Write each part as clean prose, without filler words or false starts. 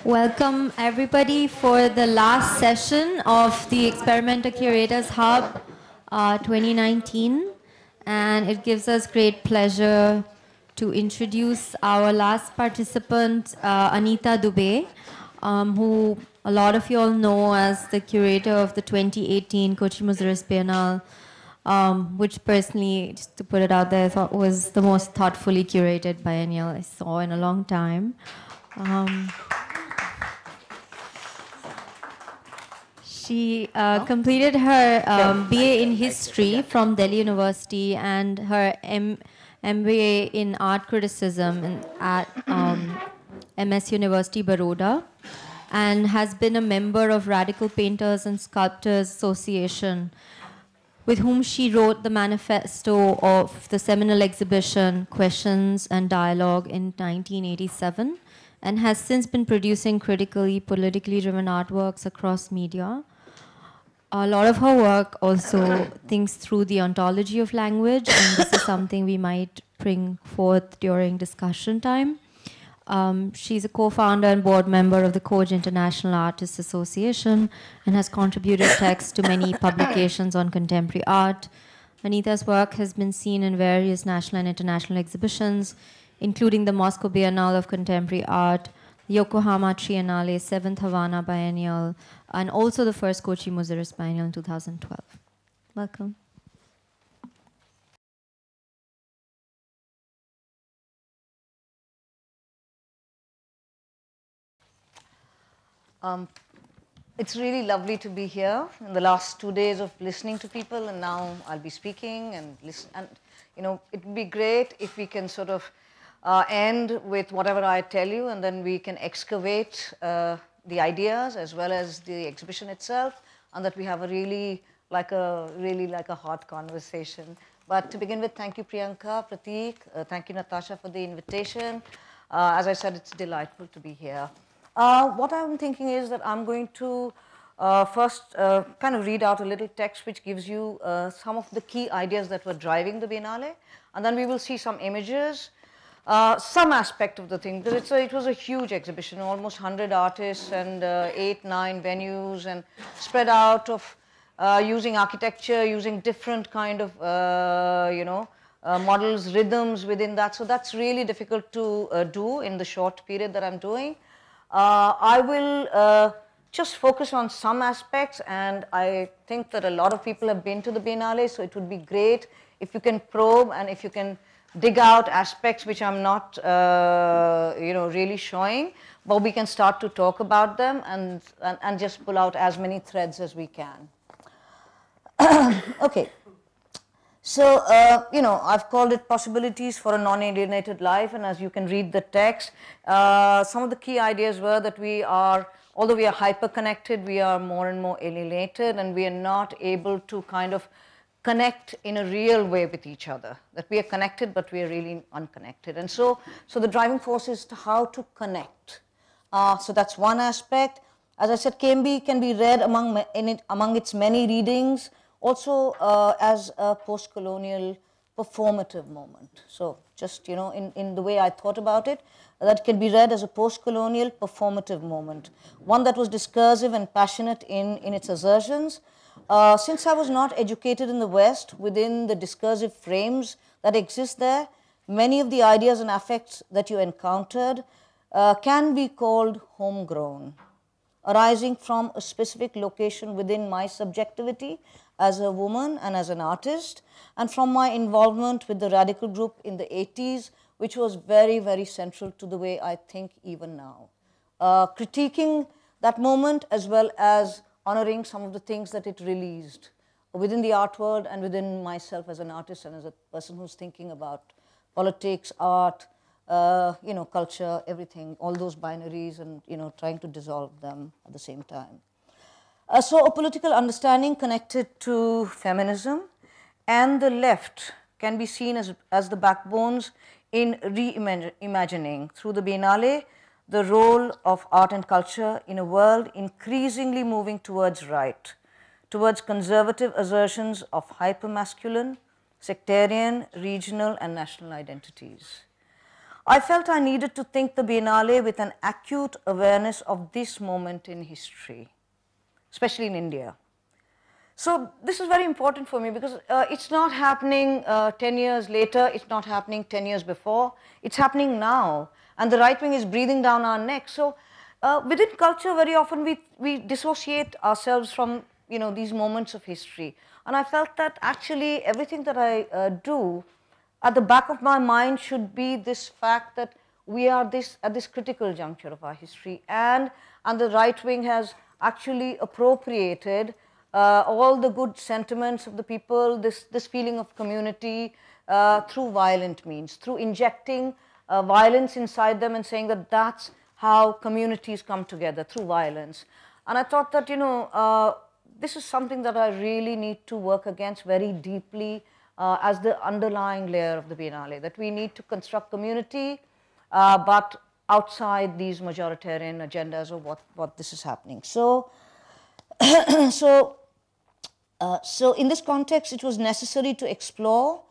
Welcome everybody for the last session of the Experimenter Curators Hub 2019, and it gives us great pleasure to introduce our last participant, Anita Dube, who a lot of you all know as the curator of the 2018 Kochi Muziris Biennale, which personally, just to put it out there, I thought was the most thoughtfully curated biennial I saw in a long time. She completed her BA in History from Delhi University and her MBA in Art Criticism at MS University, Baroda, and has been a member of Radical Painters and Sculptors Association, with whom she wrote the manifesto of the seminal exhibition Questions and Dialogue in 1987, and has since been producing critically, politically driven artworks across media. A lot of her work also thinks through the ontology of language, and this is something we might bring forth during discussion time. She's a co-founder and board member of the Koj International Artists Association and has contributed text to many publications on contemporary art. Anita's work has been seen in various national and international exhibitions, including the Moscow Biennale of Contemporary Art, Yokohama Triennale, 7th Havana Biennial, and also the first Kochi Muziris Biennial in 2012. Welcome. It's really lovely to be here in the last 2 days of listening to people, and now I'll be speaking and listen. And it would be great if we can sort of end with whatever I tell you, and then we can excavate the ideas as well as the exhibition itself, and that we have a really like a hot conversation. But to begin with, thank you, Priyanka, Prateek. Thank you, Natasha, for the invitation. As I said, it's delightful to be here. What I'm thinking is that I'm going to first kind of read out a little text which gives you some of the key ideas that were driving the Biennale, and then we will see some images, some aspect of the thing, because it was a huge exhibition, almost 100 artists and 8-9 venues, and spread out of using architecture, using different kind of models, rhythms within that. So that's really difficult to do in the short period that I'm doing. I will just focus on some aspects, and I think that a lot of people have been to the Biennale, so it would be great if you can probe and if you can dig out aspects which I'm not really showing, but we can start to talk about them and just pull out as many threads as we can. Okay. So, I've called it Possibilities for a Non-Alienated Life, and as you can read the text, some of the key ideas were that although we are hyper-connected, we are more and more alienated, and we are not able to kind of connect in a real way with each other. That we are connected, but we are really unconnected. And so the driving force is how to connect. So that's one aspect. As I said, KMB can be read among its many readings, also as a post-colonial performative moment. So just, in the way I thought about it, that can be read as a post-colonial performative moment, one that was discursive and passionate in its assertions. Since I was not educated in the West within the discursive frames that exist there, many of the ideas and affects that you encountered can be called homegrown, arising from a specific location within my subjectivity as a woman and as an artist, and from my involvement with the radical group in the 80s, which was very, very central to the way I think even now. Critiquing that moment as well as honoring some of the things that it released within the art world and within myself as an artist and as a person who's thinking about politics, art, culture, everything, all those binaries, and trying to dissolve them at the same time. So a political understanding connected to feminism and the left can be seen as the backbones in reimagining through the Biennale the role of art and culture in a world increasingly moving towards right, towards conservative assertions of hypermasculine, sectarian, regional, and national identities. I felt I needed to think the Biennale with an acute awareness of this moment in history, especially in India. So this is very important for me because it's not happening 10 years later, it's not happening 10 years before, it's happening now, and the right wing is breathing down our necks. So within culture, very often we dissociate ourselves from these moments of history. And I felt that actually everything that I do, at the back of my mind should be this fact that we are at this critical juncture of our history, and the right wing has actually appropriated all the good sentiments of the people, this feeling of community through violent means, through injecting violence inside them and saying that that's how communities come together, through violence. And I thought that, this is something that I really need to work against very deeply as the underlying layer of the Biennale, that we need to construct community, but outside these majoritarian agendas of what this is happening. So, so in this context, it was necessary to explore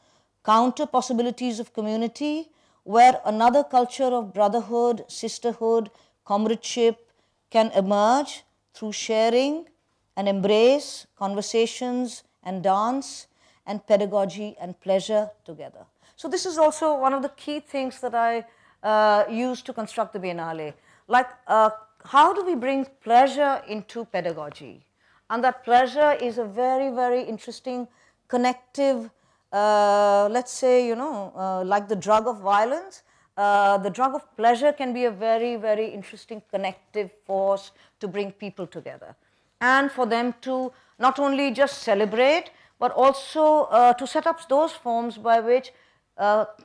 counter possibilities of community where another culture of brotherhood, sisterhood, comradeship can emerge through sharing and embrace, conversations and dance and pedagogy and pleasure together. So this is also one of the key things that I use to construct the Biennale. Like, how do we bring pleasure into pedagogy? And that pleasure is a very, very interesting connective, let's say, like the drug of violence. The drug of pleasure can be a very, very interesting connective force to bring people together. And for them to not only just celebrate, but also to set up those forms by which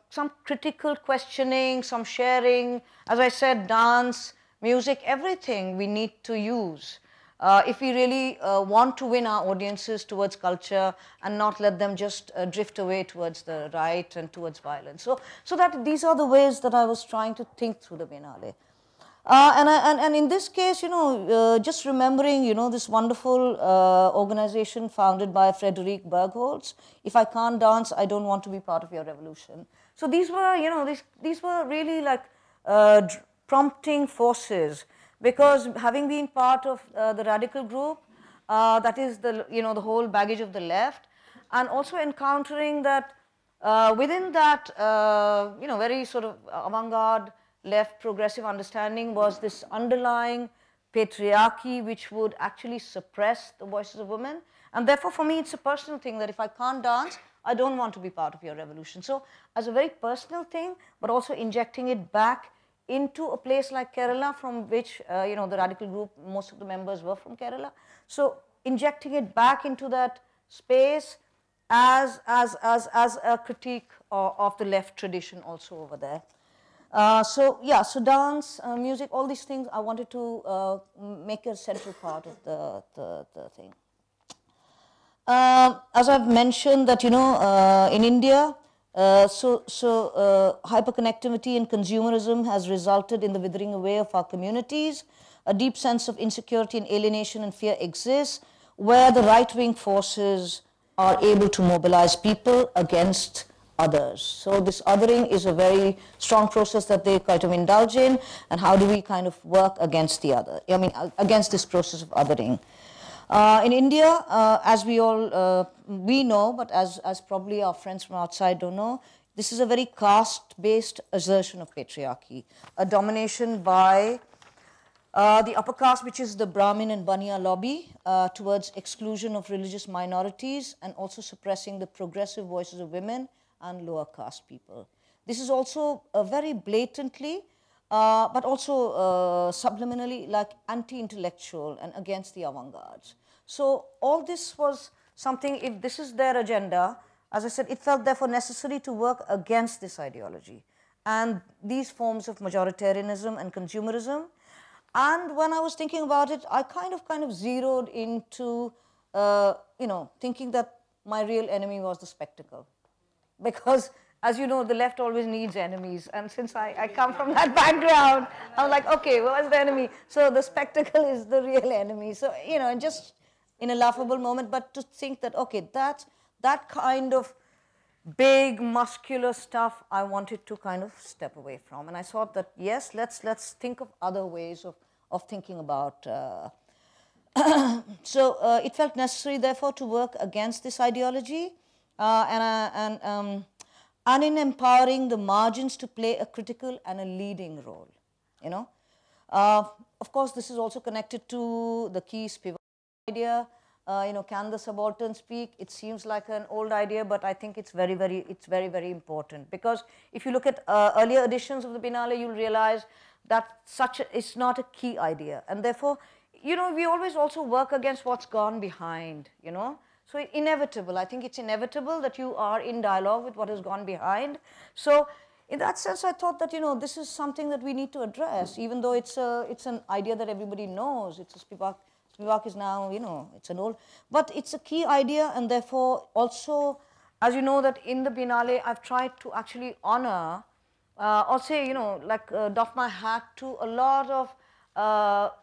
some critical questioning, some sharing, as I said, dance, music, everything we need to use if we really want to win our audiences towards culture and not let them just drift away towards the right and towards violence. So that these are the ways that I was trying to think through the Biennale. And in this case, just remembering, this wonderful organization founded by Frederick Bergholz, if I can't dance, I don't want to be part of your revolution. So these were, these were really like prompting forces, because having been part of the radical group, that is the, the whole baggage of the left, and also encountering that within that, very sort of avant-garde, left progressive understanding was this underlying patriarchy which would actually suppress the voices of women. And therefore, for me, it's a personal thing that if I can't dance, I don't want to be part of your revolution. So as a very personal thing, but also injecting it back into a place like Kerala, from which, the radical group, most of the members were from Kerala. So injecting it back into that space as a critique of the left tradition also over there. So dance, music, all these things I wanted to make a central part of the thing. As I've mentioned that, in India, hyperconnectivity and consumerism has resulted in the withering away of our communities. A deep sense of insecurity and alienation and fear exists, where the right-wing forces are able to mobilize people against others. So this othering is a very strong process that they kind of indulge in, and how do we kind of work against the other, against this process of othering. In India, as we all, we know, but as probably our friends from outside don't know, this is a very caste-based assertion of patriarchy, a domination by the upper caste, which is the Brahmin and Baniya lobby, towards exclusion of religious minorities and also suppressing the progressive voices of women and lower caste people. This is also very blatantly, but also subliminally, like anti-intellectual and against the avant-gardes. So all this was something, if this is their agenda, as I said, it felt therefore necessary to work against this ideology and these forms of majoritarianism and consumerism. And when I was thinking about it, I kind of zeroed into, thinking that my real enemy was the spectacle. Because, as you know, the left always needs enemies. And since I come from that background, I'm like, okay, what's the enemy? So the spectacle is the real enemy. So, and just in a laughable moment, but to think that, okay, that kind of, big muscular stuff I wanted to kind of step away from. And I thought that, yes, let's think of other ways of thinking about. So it felt necessary, therefore, to work against this ideology and in empowering the margins to play a critical and a leading role, you know. Of course, this is also connected to the key Spivak idea. You know, can the subaltern speak? It seems like an old idea, but I think it's very, very important, because if you look at earlier editions of the Biennale, you'll realize that it's not a key idea, and therefore, you know, we always also work against what's gone behind, you know. So inevitable, I think it's inevitable that you are in dialogue with what has gone behind. So in that sense, I thought that, you know, this is something that we need to address, even though it's an idea that everybody knows. It's a Spivak. Spivak is now, you know, it's an old, but it's a key idea, and therefore also, as you know, that in the Biennale, I've tried to actually honor, or say, you know, like doff my hat to a lot of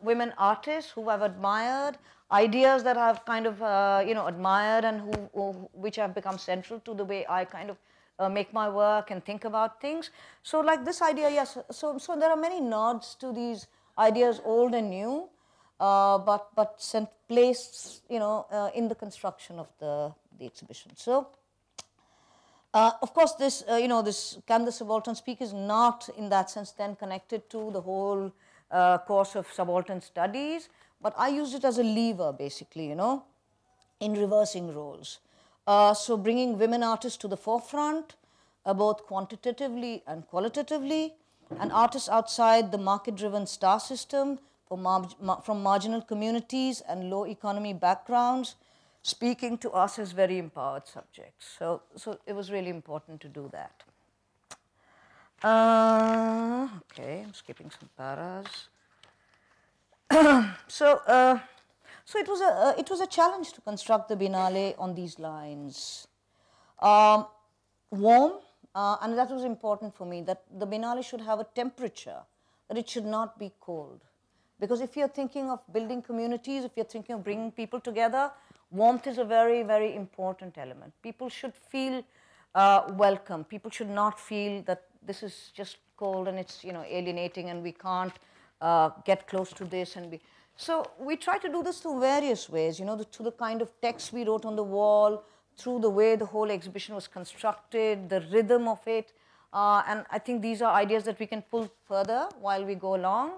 women artists who I've admired, ideas that I've kind of, you know, admired, and which have become central to the way I kind of make my work and think about things. So like this idea, yes, so there are many nods to these ideas, old and new, but placed, you know, in the construction of the exhibition. So of course, this, you know, this Can the Subaltern Speak is not in that sense then connected to the whole course of subaltern studies, but I used it as a lever, basically, you know, in reversing roles. So bringing women artists to the forefront, both quantitatively and qualitatively, and artists outside the market-driven star system from marginal communities and low economy backgrounds, speaking to us as very empowered subjects. So it was really important to do that. Okay, I'm skipping some paras. So it was a challenge to construct the Biennale on these lines. Warm, and that was important for me, that the Biennale should have a temperature, that it should not be cold. Because if you're thinking of building communities, if you're thinking of bringing people together, warmth is a very, very important element. People should feel welcome. People should not feel that this is just cold and it's, you know, alienating and we can't get close to this. So we try to do this through various ways, you know, through the kind of text we wrote on the wall, through the way the whole exhibition was constructed, the rhythm of it. And I think these are ideas that we can pull further while we go along.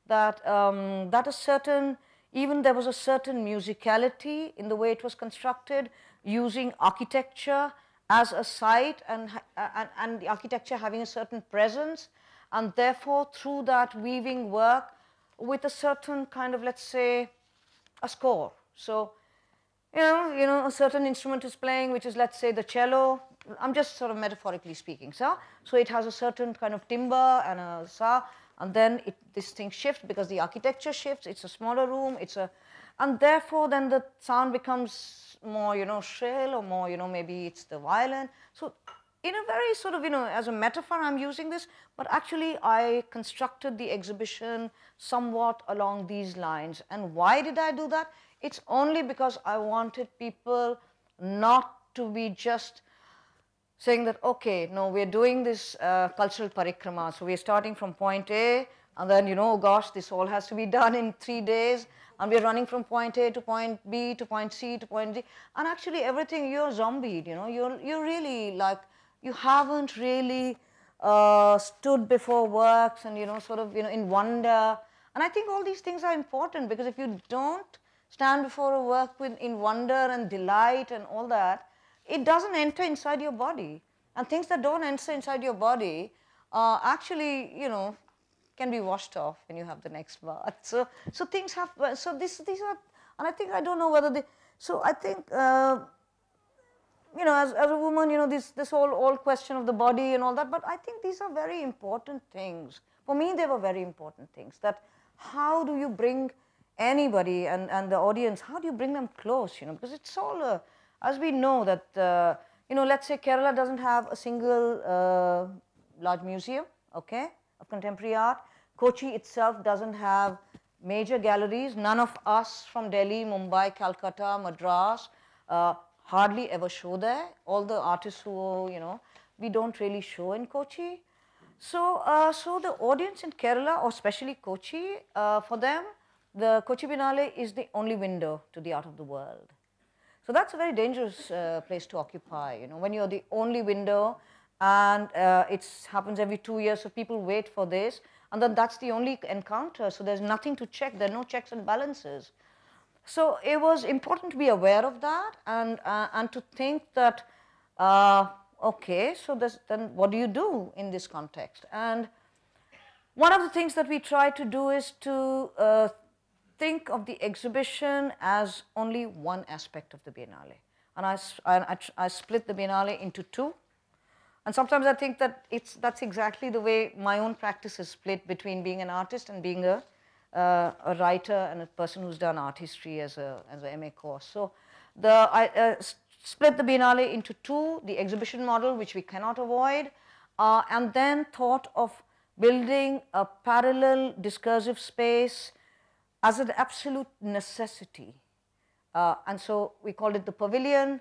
That a certain, even there was a certain musicality in the way it was constructed, using architecture as a site, and the architecture having a certain presence, and therefore through that weaving work with a certain kind of, let's say, a score. So you know, a certain instrument is playing, which is, let's say, the cello. I'm just sort of metaphorically speaking, so it has a certain kind of timbre and a sa. And then this thing shifts because the architecture shifts. It's a smaller room. And therefore then the sound becomes more, you know, shrill, or more, you know, maybe it's the violin. So in a very sort of, you know, as a metaphor, I'm using this, but actually I constructed the exhibition somewhat along these lines. And why did I do that? It's only because I wanted people not to be just saying that, okay, no, we're doing this cultural parikrama, so we're starting from point A, and then, you know, oh gosh, this all has to be done in 3 days, and we're running from point A to point B to point C to point D, and actually everything, you're zombied, you know, you're really like, you haven't really stood before works and, you know, sort of, you know, in wonder. And I think all these things are important, because if you don't stand before a work in wonder and delight and all that, it doesn't enter inside your body. And things that don't enter inside your body actually, you know, can be washed off when you have the next bath. So things have, so these are, and I think, I don't know whether they, so I think, you know, as a woman, you know, this whole question of the body and all that, but I think these are very important things. For me, they were very important things, that how do you bring anybody and the audience, how do you bring them close, you know, because it's all, as we know that, you know, let's say Kerala doesn't have a single large museum, okay, of contemporary art. Kochi itself doesn't have major galleries. None of us from Delhi, Mumbai, Calcutta, Madras, hardly ever show there. All the artists who, we don't really show in Kochi. So, so the audience in Kerala, or especially Kochi, for them, the Kochi Biennale is the only window to the art of the world. So that's a very dangerous place to occupy, when you're the only window, and it happens every 2 years, so people wait for this, and then that's the only encounter, so there's nothing to check, there are no checks and balances. So it was important to be aware of that, and to think that, okay, so then what do you do in this context? And one of the things that we try to do is to think of the exhibition as only one aspect of the Biennale. And I split the Biennale into two. And sometimes I think that that's exactly the way my own practice is split between being an artist and being a writer and a person who's done art history as a MA course. So I split the Biennale into two, the exhibition model, which we cannot avoid, and then thought of building a parallel discursive space as an absolute necessity. And so we called it the pavilion.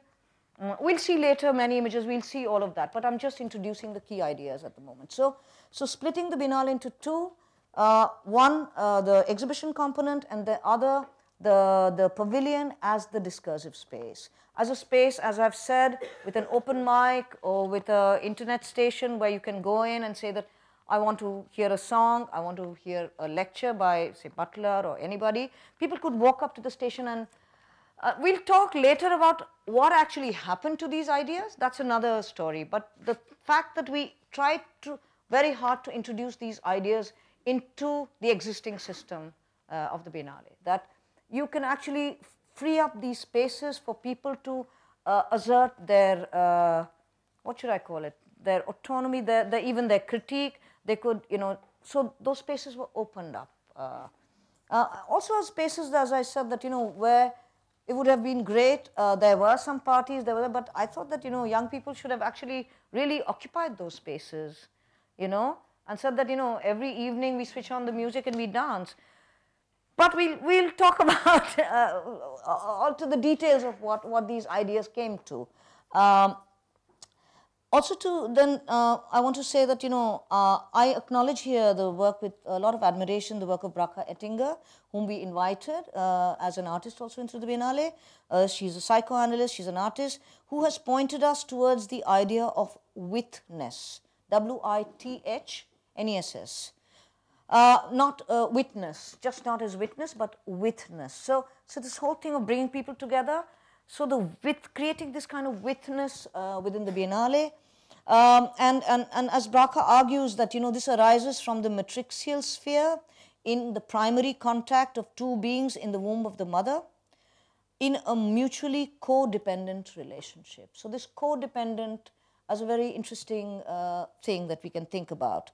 We'll see later many images, we'll see all of that, but I'm just introducing the key ideas at the moment. So splitting the Biennale into two, one, the exhibition component, and the other, the pavilion as the discursive space. As a space, as I've said, with an open mic or with an internet station where you can go in and say that I want to hear a song, I want to hear a lecture by, say, Butler or anybody. People could walk up to the station, and we'll talk later about what actually happened to these ideas. That's another story. But the fact that we tried very hard to introduce these ideas into the existing system of the Biennale, that you can actually free up these spaces for people to assert their, what should I call it, their autonomy, even their critique. They could, so those spaces were opened up. Also spaces, as I said, that, where it would have been great. There were some parties, but I thought that, young people should have actually really occupied those spaces, and said that, every evening we switch on the music and we dance. But we'll talk about all to the details of what these ideas came to. Also I want to say that, I acknowledge here the work with a lot of admiration, the work of Bracha Ettinger, whom we invited as an artist also into the Biennale. She's a psychoanalyst, she's an artist, who has pointed us towards the idea of witness, W-I-T-H-N-E-S-S. Not witness, just not as witness, but witness. So this whole thing of bringing people together, so creating this kind of witness within the Biennale, and as Bracha argues that, this arises from the matrixial sphere in the primary contact of two beings in the womb of the mother in a mutually codependent relationship. So this codependent is a very interesting thing that we can think about.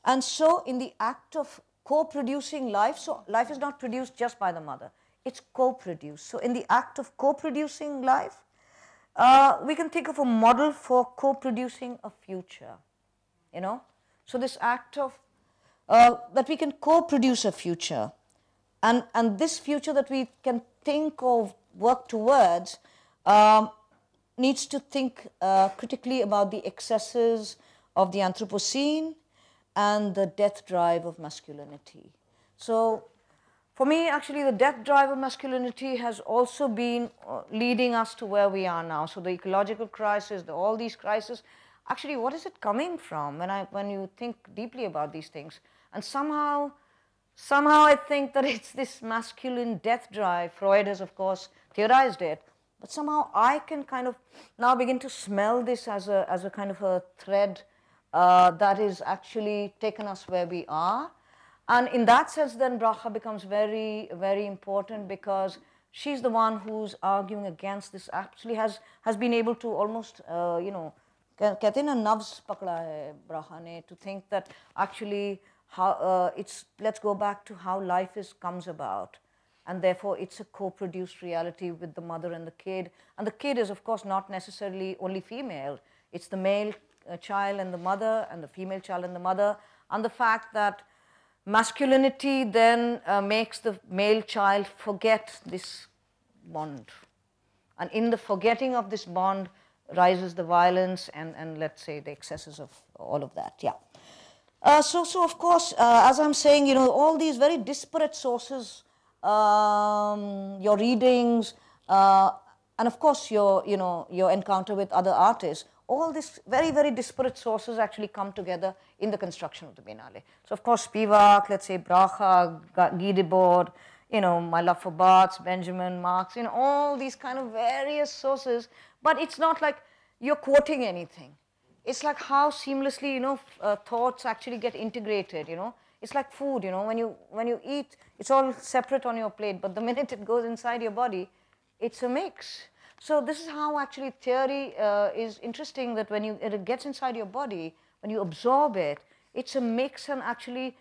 And so in the act of co-producing life, so life is not produced just by the mother, it's co-produced. So in the act of co-producing life, we can think of a model for co-producing a future, So this act of, that we can co-produce a future, and this future that we can think of, work towards, needs to think critically about the excesses of the Anthropocene and the death drive of masculinity. So for me, actually, the death drive of masculinity has also been leading us to where we are now. So the ecological crisis, all these crises, actually, what is it coming from when you think deeply about these things? And somehow I think that it's this masculine death drive. Freud has, of course, theorized it. But somehow I can kind of now begin to smell this as a kind of a thread that is actually taken us where we are. And in that sense, then Bracha becomes very, very important, because she's the one who's arguing against this, actually has been able to almost, कहते हैं ना nerves पकड़ा है Bracha ने, to think that actually how let's go back to how life comes about. And therefore, it's a co-produced reality with the mother and the kid. And the kid is, of course, not necessarily only female. It's the male child and the mother, and the female child and the mother. And the fact that masculinity then makes the male child forget this bond. And in the forgetting of this bond rises the violence and let's say the excesses of all of that, yeah. So of course, as I'm saying, you know, all these very disparate sources, your readings, and of course your, you know, your encounter with other artists, all these very, very disparate sources actually come together in the construction of the Biennale. So of course Spivak, let's say Bracha, Guy Debord, you know, my love for Barthes, Benjamin, Marx, you know, all these kind of various sources, but it's not like you're quoting anything. It's like how seamlessly, you know, thoughts actually get integrated, you know. It's like food, you know, when you eat, it's all separate on your plate, but the minute it goes inside your body, it's a mix. So this is how actually theory is interesting, that when it gets inside your body, when you absorb it, it's a mix. And actually,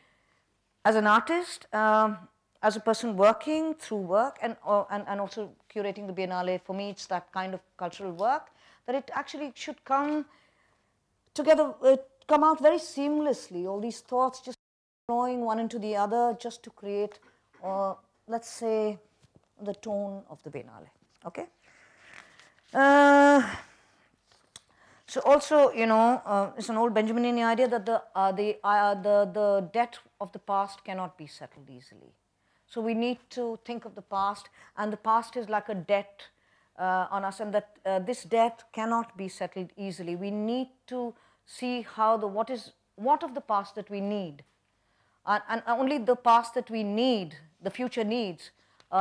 as an artist, as a person working through work and also curating the Biennale, for me, it's that kind of cultural work, that it actually should come together, come out very seamlessly, all these thoughts just flowing one into the other just to create, let's say, the tone of the Biennale, okay? So also, you know, it's an old Benjaminian idea that the debt of the past cannot be settled easily. So we need to think of the past, and the past is like a debt on us, and that this debt cannot be settled easily. We need to see how what of the past that we need, and only the past that we need, the future needs,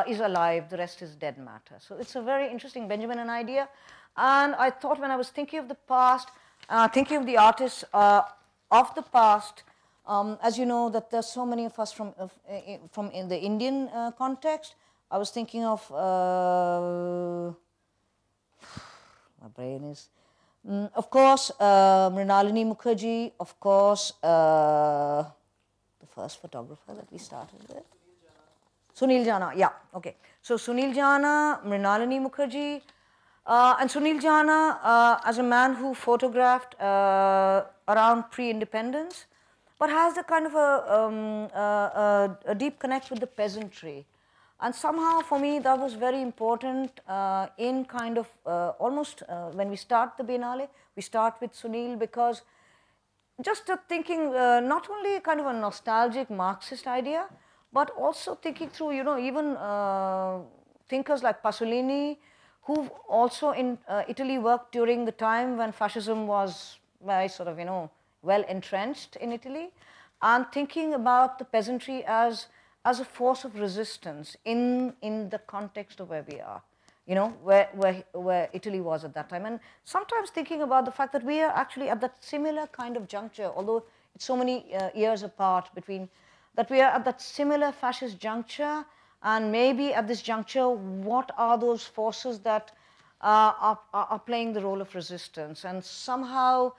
is alive. The rest is dead matter. So it's a very interesting Benjaminian idea, and I thought when I was thinking of the past, thinking of the artists of the past, as you know, that there's so many of us from in the Indian context. I was thinking of my brain is. Of course, Mrinalini Mukherjee, of course, the first photographer that we started with. Sunil Jana, yeah, okay. So Sunil Jana, Mrinalini Mukherjee, and Sunil Jana as a man who photographed around pre-independence, but has a kind of a deep connect with the peasantry. And somehow for me that was very important in kind of almost when we start the Biennale, we start with Sunil, because just thinking not only kind of a nostalgic Marxist idea, but also thinking through, you know, even thinkers like Pasolini, who also in Italy worked during the time when fascism was very sort of, you know, well entrenched in Italy, and thinking about the peasantry as a force of resistance in the context of where we are, you know, where Italy was at that time. And sometimes thinking about the fact that we are actually at that similar kind of juncture, although it's so many years apart between, that we are at that similar fascist juncture, and maybe at this juncture, what are those forces that are playing the role of resistance? And somehow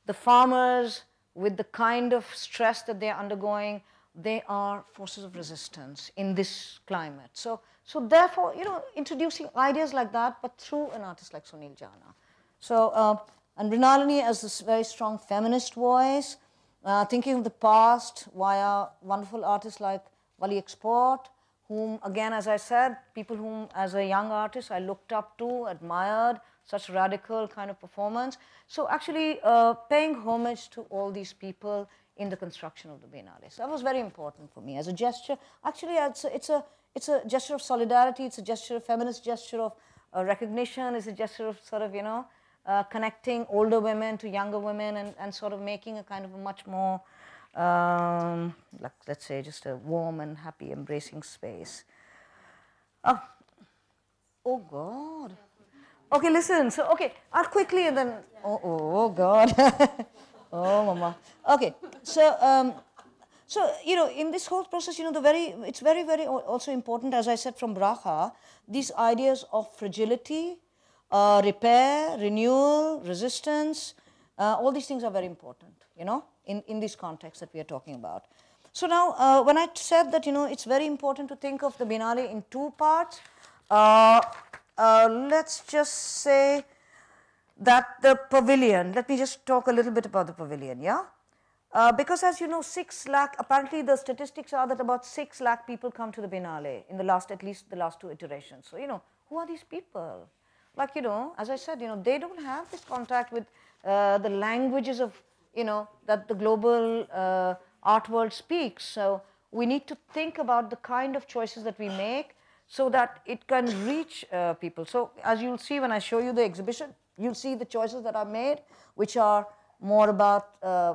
the farmers, with the kind of stress that they're undergoing, they are forces of resistance in this climate. So therefore, you know, introducing ideas like that, but through an artist like Sunil Jana. So, and Mrinalini as this very strong feminist voice, thinking of the past via wonderful artists like Wally Export, whom, again, as I said, people whom, as a young artist, I looked up to, admired, such radical kind of performance. So actually paying homage to all these people in the construction of the Biennale. So that was very important for me as a gesture. Actually, it's a gesture of solidarity. It's a gesture, a feminist gesture of recognition. It's a gesture of sort of, you know, connecting older women to younger women, and sort of making a kind of a much more, like, let's say, just a warm and happy, embracing space. Oh God. Okay, listen. So, okay, I'll quickly and then. Oh God. Oh, mama. Okay, so you know, in this whole process, you know, it's very, very also important, as I said, from Bracha, these ideas of fragility, repair, renewal, resistance, all these things are very important, you know, in this context that we are talking about. So now, when I said that, you know, it's very important to think of the Biennale in two parts, let's just say that the pavilion, let me just talk a little bit about the pavilion, yeah? Because as you know, 6 lakh, apparently the statistics are that about 6 lakh people come to the Biennale in the last, at least the last 2 iterations. So, you know, who are these people? like, as I said, they don't have this contact with the languages of, that the global art world speaks. So we need to think about the kind of choices that we make so that it can reach people. So as you'll see when I show you the exhibition, you'll see the choices that are made, which are more about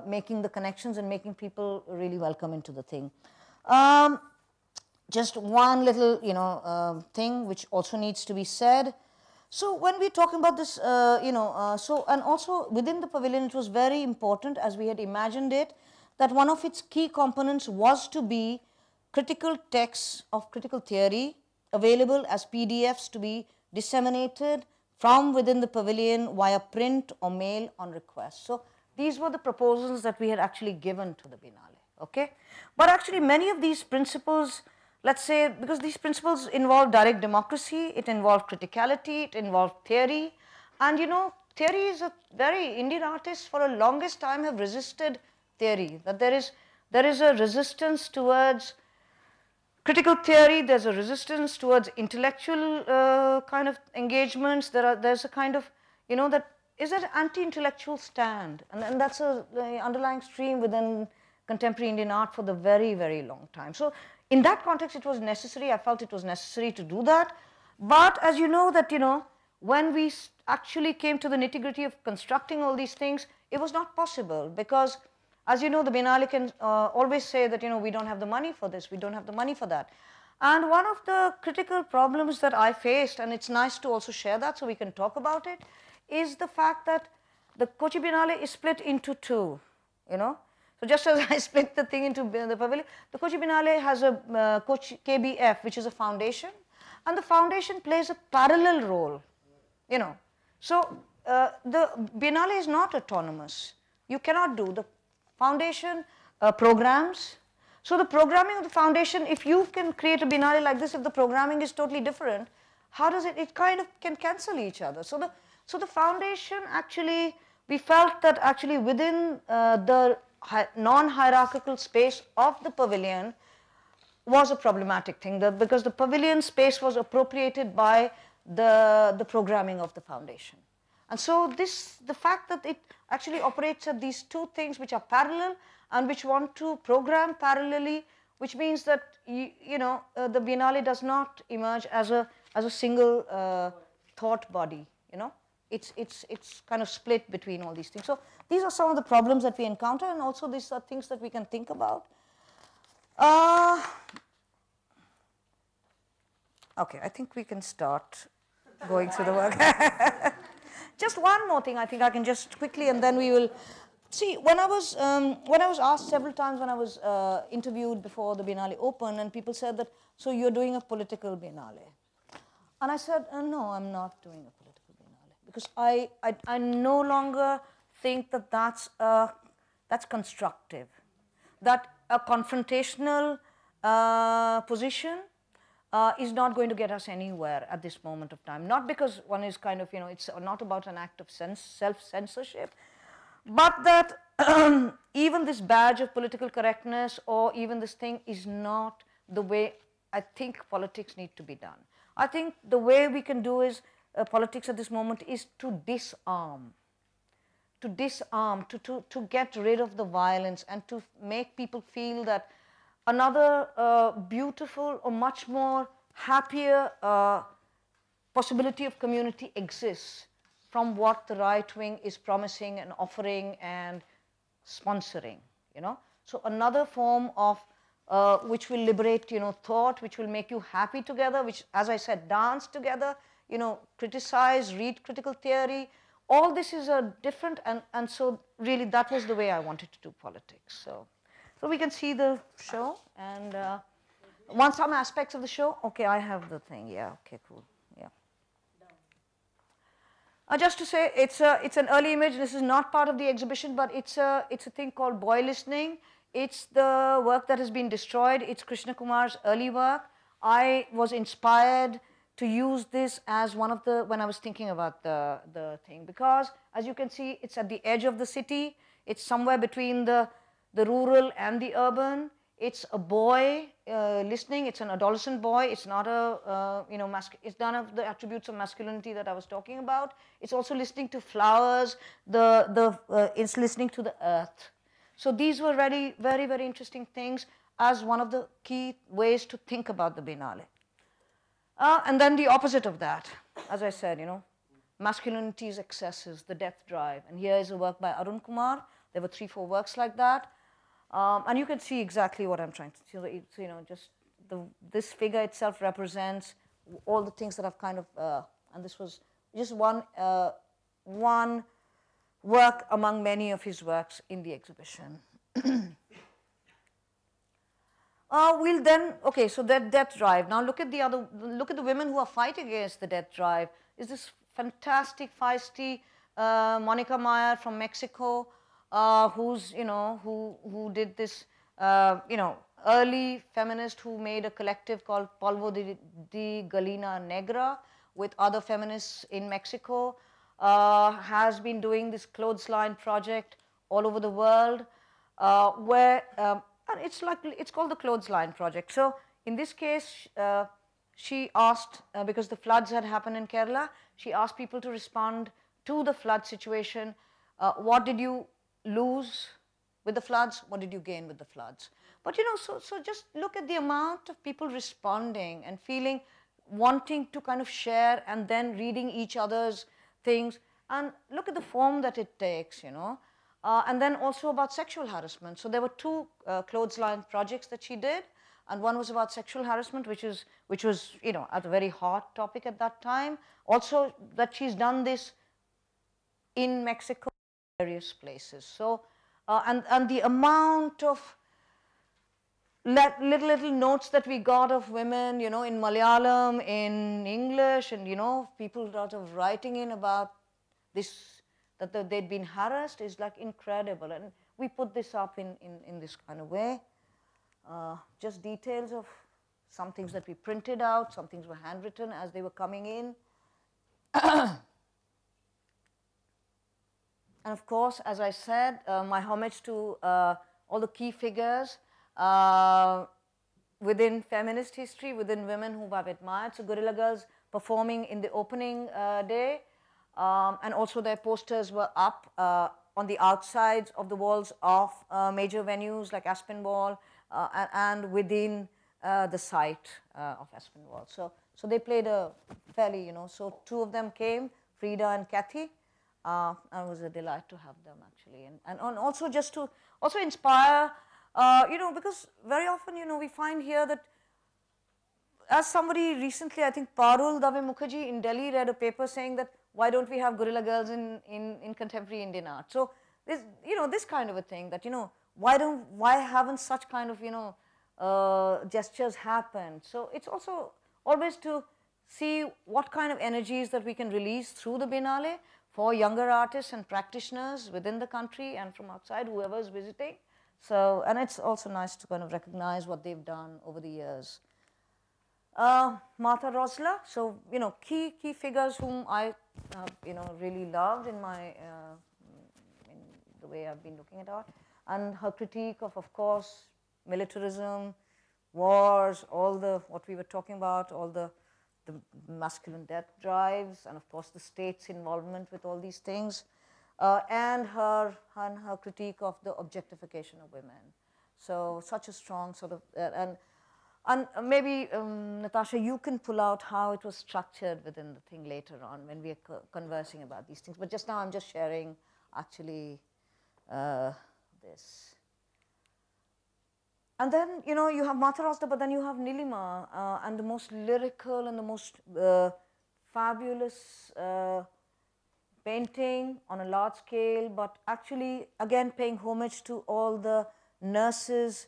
making the connections and making people really welcome into the thing. Just one little, thing which also needs to be said. So when we're talking about this, and also within the pavilion, it was very important, as we had imagined it, that one of its key components was to be critical texts of critical theory available as PDFs to be disseminated from within the pavilion via print or mail on request. So these were the proposals that we had actually given to the Biennale, okay? But actually many of these principles, let's say, because these principles involve direct democracy, it involved criticality, it involved theory, and theory is a very, Indian artists for the longest time have resisted theory, that there is a resistance towards critical theory, there's a resistance towards intellectual kind of engagements, there's a kind of, that is an anti-intellectual stand, and that's the underlying stream within contemporary Indian art for the very, very long time. So in that context, it was necessary, I felt it was necessary to do that. But as you know that, when we actually came to the nitty-gritty of constructing all these things, it was not possible because, as you know, the Biennale can always say that, we don't have the money for this, we don't have the money for that. And one of the critical problems that I faced, and it's nice to also share that so we can talk about it, is the fact that the Kochi Biennale is split into two, So just as I split the thing into the pavilion, the Kochi Biennale has a Kochi KBF, which is a foundation, and the foundation plays a parallel role, So the Biennale is not autonomous. You cannot do the foundation programs. So the programming of the foundation, if you can create a Biennale like this, if the programming is totally different, how does it kind of can cancel each other. So the foundation actually, we felt that actually within the non-hierarchical space of the pavilion was a problematic thing, because the pavilion space was appropriated by the programming of the foundation. And so the fact that it actually operates at these two things which are parallel and which want to program parallelly, which means that the Biennale does not emerge as a single thought body, It's kind of split between all these things. So these are some of the problems that we encounter, and also these are things that we can think about. Okay, I think we can start going through the work. Just one more thing I think I can just quickly, and then we will see. When I was asked several times when I was interviewed before the Biennale opened, and people said that, so you're doing a political Biennale. And I said, no, I'm not doing a political Biennale, because I no longer think that that's constructive, that a confrontational position is not going to get us anywhere at this moment of time. Not because one is kind of, it's not about an act of self-censorship, but that even this badge of political correctness or even this thing is not the way I think politics need to be done. I think the way we can do is politics at this moment is to disarm, to get rid of the violence and to make people feel that another beautiful or much more happier possibility of community exists from what the right wing is promising and offering and sponsoring, So another form of which will liberate, thought, which will make you happy together, which, as I said, dance together, criticize, read critical theory. All this is a different, and so really that was the way I wanted to do politics. So we can see the show, and want some aspects of the show? Okay, I have the thing. Yeah. Okay. Cool. Yeah. Just to say, it's an early image. This is not part of the exhibition, but it's a thing called Boy Listening. It's the work that has been destroyed. It's Krishna Kumar's early work. I was inspired to use this as one of the, when I was thinking about the thing, because as you can see, it's at the edge of the city. It's somewhere between the rural and the urban. It's a boy listening. It's an adolescent boy. It's not a, it's none of the attributes of masculinity that I was talking about. It's also listening to flowers. It's listening to the earth. So these were very, very, very interesting things as one of the key ways to think about the Biennale. And then the opposite of that, as I said, masculinity's excesses, the death drive. And here is a work by Arun Kumar. There were 3-4 works like that. And you can see exactly what I'm trying to say. Just this figure itself represents all the things that I've kind of, and this was just one work among many of his works in the exhibition. We'll then, okay, so that death drive. Now look at the women who are fighting against the death drive. Is this fantastic, feisty Monica Meyer from Mexico, who did this, early feminist who made a collective called Polvo de Galina Negra with other feminists in Mexico, has been doing this clothesline project all over the world, where and it's called the Clothesline Project. So in this case, she asked, because the floods had happened in Kerala, she asked people to respond to the flood situation. What did you lose with the floods? What did you gain with the floods? But so just look at the amount of people responding and feeling, wanting to kind of share and then reading each other's things. And look at the form that it takes, and then also about sexual harassment. So there were 2 clothesline projects that she did, and one was about sexual harassment, which was at a very hot topic at that time. Also that she's done this in Mexico, various places. So and the amount of little notes that we got of women, in Malayalam, in English, and people sort of writing in about this, that they'd been harassed, is like incredible. And we put this up in this kind of way. Just details of some things that we printed out, some things were handwritten as they were coming in. And of course, as I said, my homage to all the key figures within feminist history, within women whom I've admired. So Guerrilla Girls performing in the opening day. And also their posters were up on the outsides of the walls of major venues like Aspinwall and within the site of Aspinwall. So they played a fairly, so 2 of them came, Frida and Kathy, and it was a delight to have them actually. And also just to also inspire, because very often, we find here that, as somebody recently, I think Parul Dave Mukherjee in Delhi read a paper saying that why don't we have Guerrilla Girls in contemporary Indian art? So this, this kind of a thing that, why haven't such kind of, gestures happened? So it's also always to see what kind of energies that we can release through the Biennale for younger artists and practitioners within the country and from outside, whoever is visiting. So, and it's also nice to kind of recognize what they've done over the years. Martha Rosler, so key figures whom I really loved in my in the way I've been looking at art, and her critique of course militarism, wars, all the what we were talking about, all the masculine death drives, and of course the state's involvement with all these things, and her critique of the objectification of women. So such a strong sort of and maybe, Natasha, you can pull out how it was structured within the thing later on when we are conversing about these things. But just now I'm just sharing actually this. And then, you have Martha Rosler, but then you have Nilima, and the most lyrical and the most fabulous painting on a large scale, but actually, again, paying homage to all the nurses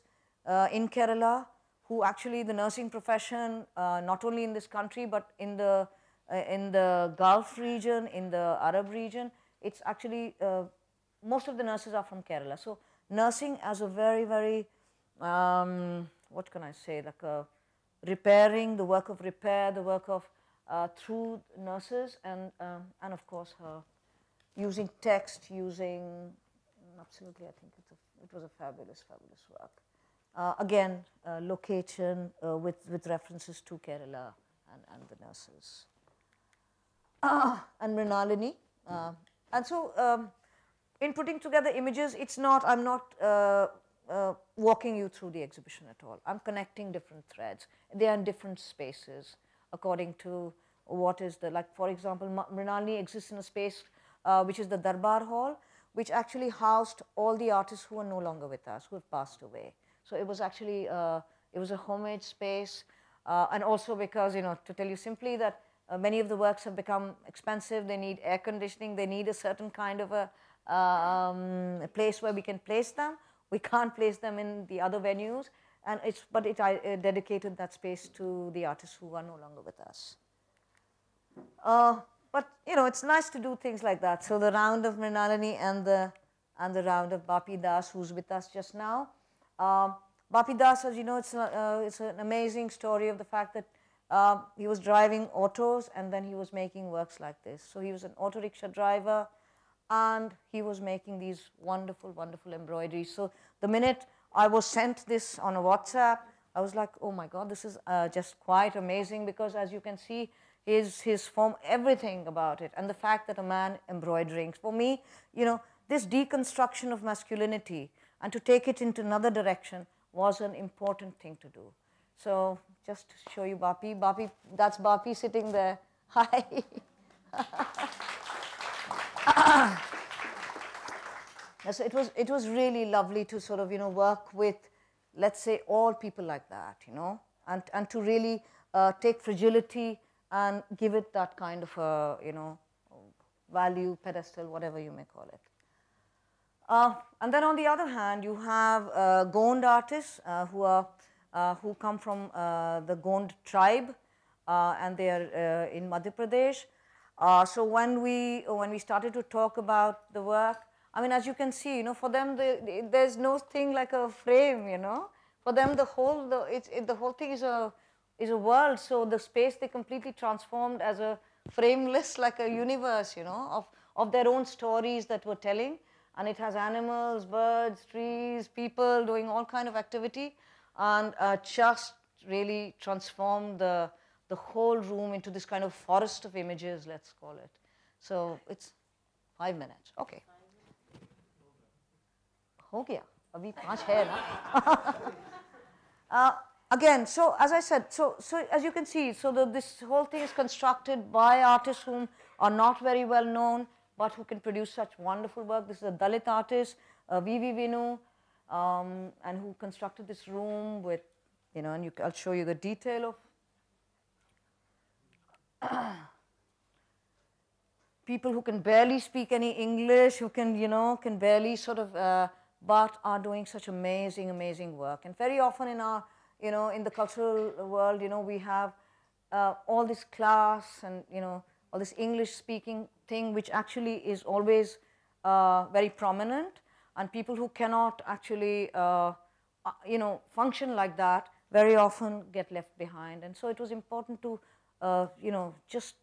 in Kerala, who actually the nursing profession, not only in this country, but in the Gulf region, in the Arab region, it's actually, most of the nurses are from Kerala. So nursing as a very, very, what can I say, like repairing, the work of repair, the work of through nurses, and of course her using text, using, absolutely, I think it was a fabulous, fabulous work. again, location with references to Kerala and the nurses. And Mrinalini. And so in putting together images, it's not, I'm not walking you through the exhibition at all. I'm connecting different threads. They are in different spaces according to what is the, like for example, Mrinalini exists in a space which is the Darbar Hall, which actually housed all the artists who are no longer with us, who have passed away. So it was actually, it was a homage space, and also because, you know, to tell you simply that many of the works have become expensive, they need air conditioning, they need a certain kind of a place where we can place them. We can't place them in the other venues, and I dedicated that space to the artists who are no longer with us. But you know, it's nice to do things like that. So the round of Mrinalini and the round of Bapi Das, who's with us just now. Bapi Das, as you know, it's an amazing story of the fact that he was driving autos and then he was making works like this. So he was an auto rickshaw driver, and he was making these wonderful, wonderful embroideries. So the minute I was sent this on a WhatsApp, I was like, oh my God, this is just quite amazing, because as you can see, his form, everything about it, and the fact that a man embroidering. For me, you know, this deconstruction of masculinity and to take it into another direction was an important thing to do. So just to show you Bapi, that's Bapi sitting there. Hi. So it was really lovely to sort of, you know, work with, let's say, all people like that, you know, and to really take fragility and give it that kind of a, you know, value, pedestal, whatever you may call it. And then on the other hand, you have Gond artists who come from the Gond tribe, and they are in Madhya Pradesh. So when we started to talk about the work, I mean, as you can see, you know, for them, there's no thing like a frame, you know. For them, the whole thing is a world. So the space they completely transformed as a frameless, like a universe, you know, of their own stories that we're telling. And it has animals, birds, trees, people doing all kind of activity, and just really transformed the whole room into this kind of forest of images, let's call it. So it's 5 minutes. Okay. हो गया अभी 5 है ना. Again, so as I said, so as you can see, so this whole thing is constructed by artists whom are not very well known, but who can produce such wonderful work. This is a Dalit artist, V.V. Vinu, and who constructed this room with, you know, and I'll show you the detail of people who can barely speak any English, who can, you know, can barely sort of, but are doing such amazing, amazing work. And very often in our, you know, in the cultural world, you know, we have all this class and, you know, all this English speaking thing, which actually is always very prominent, and people who cannot actually, you know, function like that very often get left behind. And so it was important to, you know, just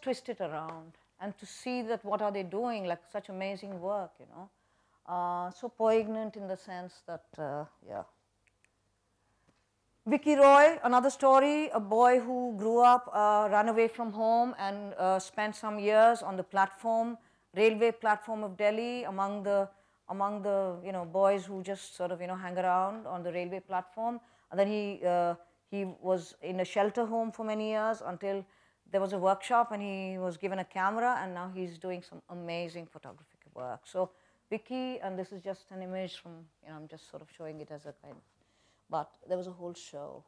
twist it around and to see that what are they doing, like such amazing work, you know. So poignant in the sense that, yeah. Vicky Roy, another story, a boy who grew up, ran away from home and spent some years on the platform, railway platform of Delhi, among the you know, boys who just sort of, you know, hang around on the railway platform. And then he was in a shelter home for many years until there was a workshop and he was given a camera, and now he's doing some amazing photographic work. So Vicky, and this is just an image from, you know, I'm just sort of showing it as a kind of, but there was a whole show.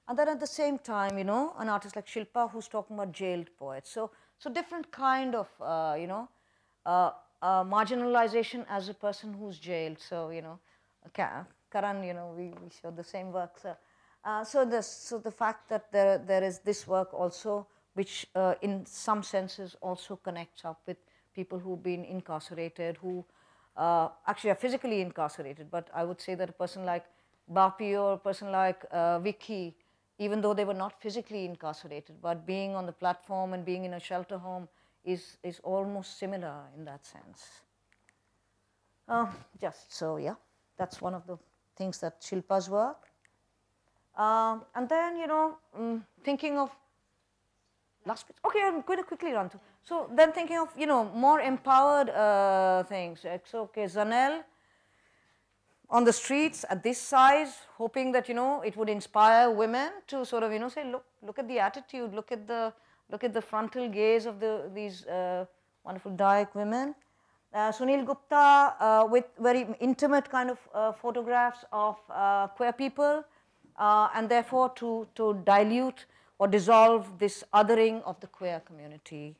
And then at the same time, you know, an artist like Shilpa who's talking about jailed poets. So different kind of, you know, marginalization as a person who's jailed. So, you know, Karan, you know, we showed the same work. So the fact that there is this work also, which in some senses also connects up with people who've been incarcerated, who actually are physically incarcerated. But I would say that a person like Bapi or a person like Vicky, even though they were not physically incarcerated, but being on the platform and being in a shelter home is almost similar in that sense. Just so, yeah, that's one of the things that Shilpa's work. And then, thinking of last bit. Okay, I'm going to quickly run through. So then thinking of, more empowered things. So, okay, Zanel on the streets at this size, hoping that, it would inspire women to sort of, say, look at the attitude, look at the frontal gaze of these wonderful Dayak women. Sunil Gupta with very intimate kind of photographs of queer people, and therefore to dilute or dissolve this othering of the queer community.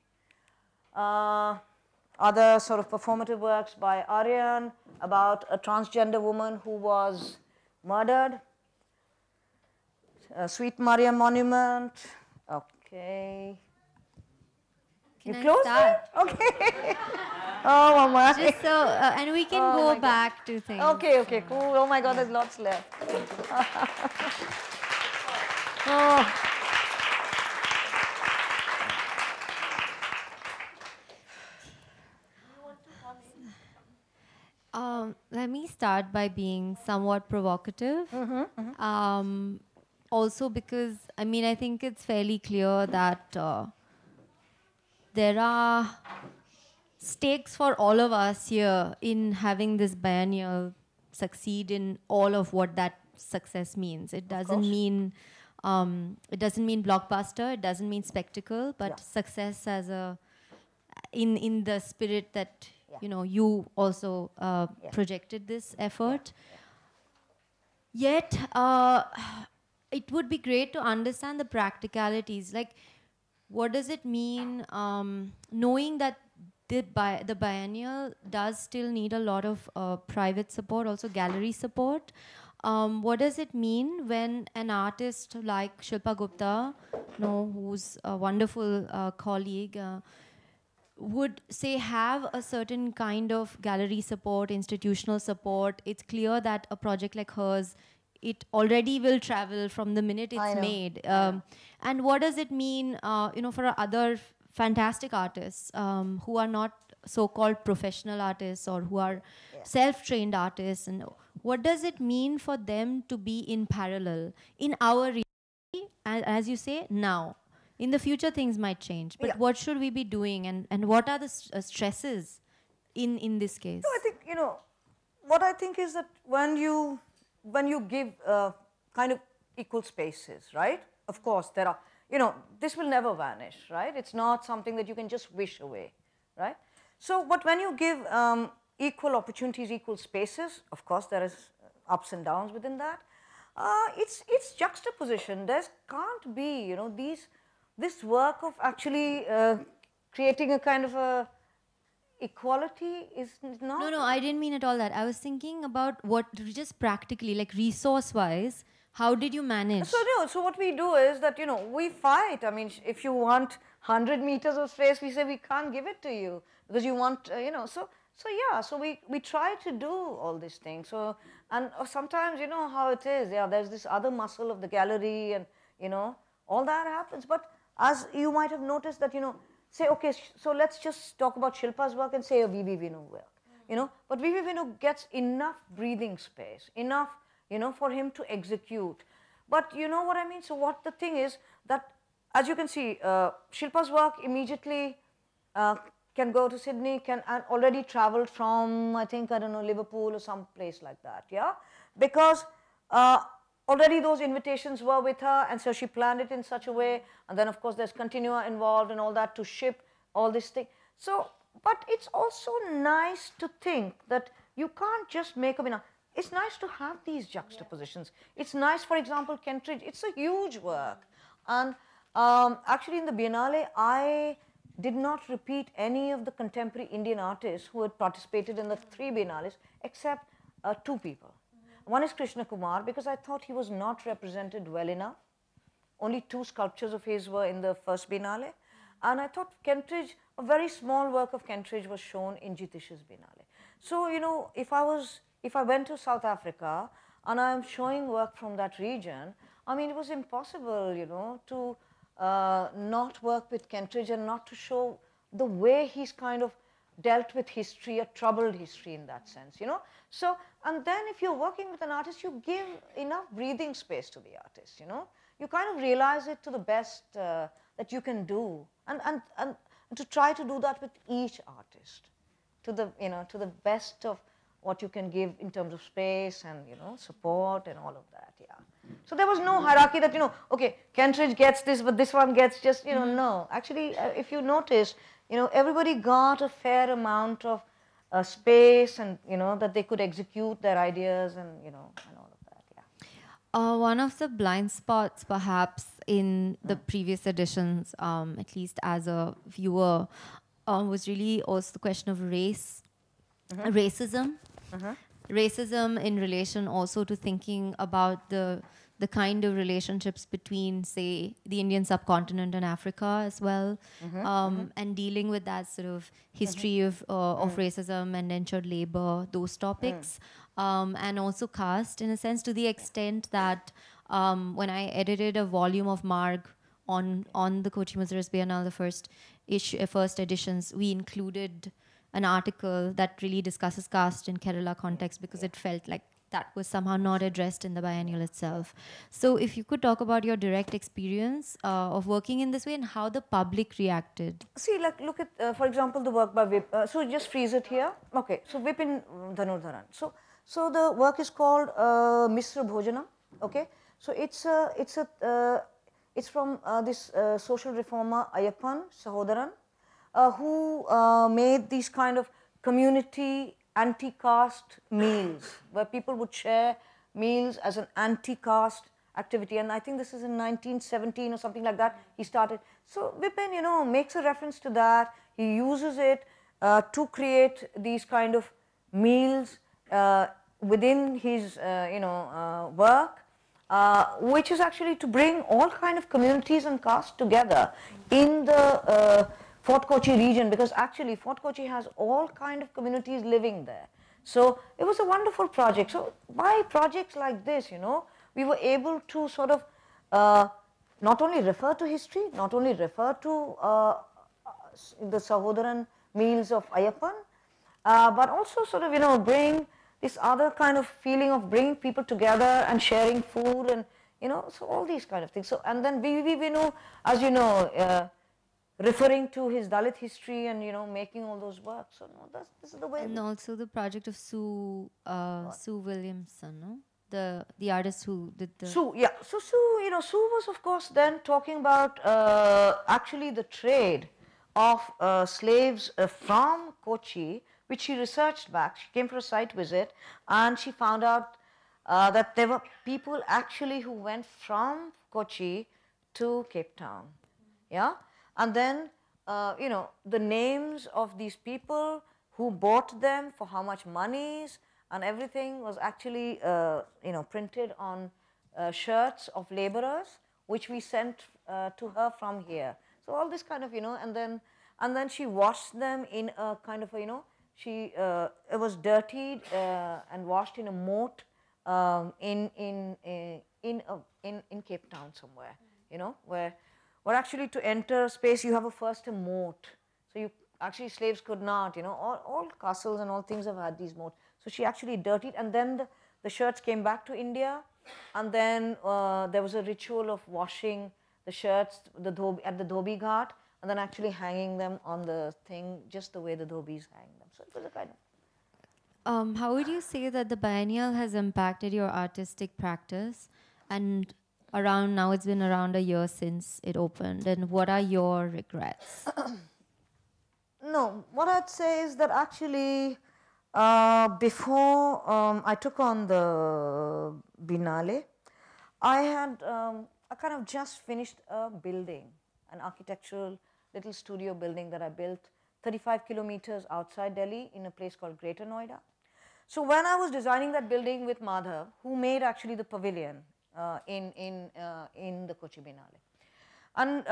Other sort of performative works by Aryan about a transgender woman who was murdered. Sweet Maria Monument. Okay. Can I close start? it? Okay. Oh my. Just so, and we can go back to things. Okay, okay, cool. Oh my God, there's lots left. Oh. Let me start by being somewhat provocative. Also because, I think it's fairly clear that there are stakes for all of us here in having this biennial succeed in all of what that success means. It doesn't mean blockbuster, it doesn't mean spectacle, but success as in the spirit that you also projected this effort. Yet, it would be great to understand the practicalities. Like, what does it mean, knowing that the biennial does still need a lot of private support, also gallery support. What does it mean when an artist like Shilpa Gupta, who's a wonderful colleague, would say have a certain kind of gallery support, institutional support? It's clear that a project like hers, it already will travel from the minute it's made. And what does it mean, for other fantastic artists who are not so-called professional artists or who are self-trained artists? And what does it mean for them to be in parallel in our reality, as you say, now? In the future, things might change, but what should we be doing, and what are the stresses in this case? No, I think, what I think is that when you give kind of equal spaces, right? Of course, there are, this will never vanish, right? It's not something that you can just wish away, right? So, but when you give equal opportunities, equal spaces, of course, there is ups and downs within that. It's juxtaposition. There can't be, this work of actually creating a kind of a equality is not. No, I didn't mean at all that. I was thinking about what, just practically, like resource-wise, how did you manage? So what we do is that, we fight. If you want 100 meters of space, we say we can't give it to you because you want, so we try to do all these things. So, and sometimes, how it is, there's this other muscle of the gallery and, all that happens. But as you might have noticed that, say, okay, so let's just talk about Shilpa's work and say a V.V. Vinu work, but V.V. Vinu gets enough breathing space, enough, for him to execute. But you know what I mean? So what the thing is that, as you can see, Shilpa's work immediately can go to Sydney, and already traveled from, I think, I don't know, Liverpool or some place like that, because already those invitations were with her, and so she planned it in such a way, and then of course there's Continua involved and all that to ship all this thing. So, but it's also nice to think that you can't just make up, it's nice to have these juxtapositions. It's nice, for example, Kentridge, it's a huge work. And actually in the Biennale, I did not repeat any of the contemporary Indian artists who had participated in the 3 Biennales, except 2 people. One is Krishna Kumar, because I thought he was not represented well enough. Only 2 sculptures of his were in the first Biennale. And I thought Kentridge, a very small work of Kentridge was shown in Jitish's Biennale. So, if I went to South Africa and I'm showing work from that region, it was impossible, to not work with Kentridge and not to show the way he's kind of dealt with history, a troubled history in that sense, you know. So, and then if you're working with an artist, you give enough breathing space to the artist, you know. You kind of realize it to the best that you can do, and to try to do that with each artist, to the, you know, to the best of what you can give in terms of space and, you know, support and all of that, yeah. So there was no hierarchy that, you know, okay, Kentridge gets this, but this one gets just, you know, no. Actually, if you notice, you know, everybody got a fair amount of space and, you know, that they could execute their ideas and, you know, and all of that, yeah. One of the blind spots, perhaps, in the previous editions, at least as a viewer, was really also the question of racism. Racism in relation also to thinking about the kind of relationships between, say, the Indian subcontinent and Africa as well, and dealing with that sort of history of racism and indentured labor, those topics, and also caste, in a sense, to the extent that when I edited a volume of Marg on the Kochi Mazaras Biennale, the first editions, we included an article that really discusses caste in Kerala context, because it felt like that was somehow not addressed in the biennial itself. So if you could talk about your direct experience of working in this way and how the public reacted. See, like, look at, for example, the work by Vip. So just freeze it here. Okay, so Vipin Dhanurdharan. So the work is called Misra Bhojana. Okay, so it's from this social reformer Ayappan Sahodaran, who made these kind of community anti-caste meals, where people would share meals as an anti-caste activity. And I think this is in 1917 or something like that, he started. So Vipin, you know, makes a reference to that. He uses it to create these kind of meals within his, you know, work, which is actually to bring all kind of communities and castes together in the Fort Kochi region, because actually Fort Kochi has all kind of communities living there. So it was a wonderful project. So by projects like this, you know, we were able to sort of not only refer to history, not only refer to the Sahodaran meals of Ayappan, but also sort of, you know, bring this other kind of feeling of bringing people together and sharing food and, you know, so all these kind of things. So, and then V.V. Vinu, as you know, referring to his Dalit history and, you know, making all those works. So no, this is the way. And also the project of Sue Williamson, no? The artist who did the... Sue, yeah. So Sue, you know, Sue was of course then talking about actually the trade of slaves from Kochi, which she researched back. She came for a site visit and she found out that there were people actually who went from Kochi to Cape Town, yeah. And then, you know, the names of these people who bought them, for how much monies, and everything was actually, you know, printed on shirts of laborers, which we sent to her from here. So all this kind of, you know, and then she washed them in a kind of a, you know, it was dirtied and washed in a moat in Cape Town somewhere, you know, where actually to enter space you have first a moat. So you actually, slaves could not, you know, all castles and all things have had these moats. So she actually dirtied, and then the shirts came back to India, and then there was a ritual of washing the shirts at the Dhobi Ghat, and then actually hanging them on the thing just the way the Dhobis hang them. So it was a kind of... how would you say that the biennial has impacted your artistic practice? And around now, it's been around a year since it opened, and what are your regrets? No, what I'd say is that actually before I took on the Biennale, I had I kind of just finished a building, an architectural little studio building that I built 35 kilometers outside Delhi in a place called Greater Noida. So when I was designing that building with Madhav, who made actually the pavilion in the Kochi Biennale, and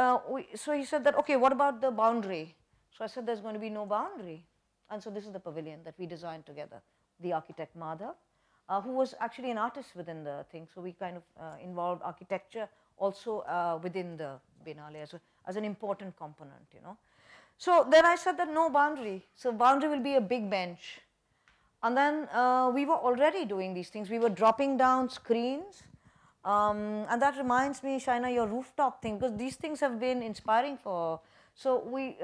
so he said that, okay, what about the boundary? So I said there's going to be no boundary, and so this is the pavilion that we designed together, the architect Madhav, who was actually an artist within the thing. So we kind of involved architecture also within the Biennale as an important component, you know. So then I said that no boundary. So boundary will be a big bench. And then we were already doing these things. We were dropping down screens. And that reminds me, Shaina, your rooftop thing, because these things have been inspiring for. So we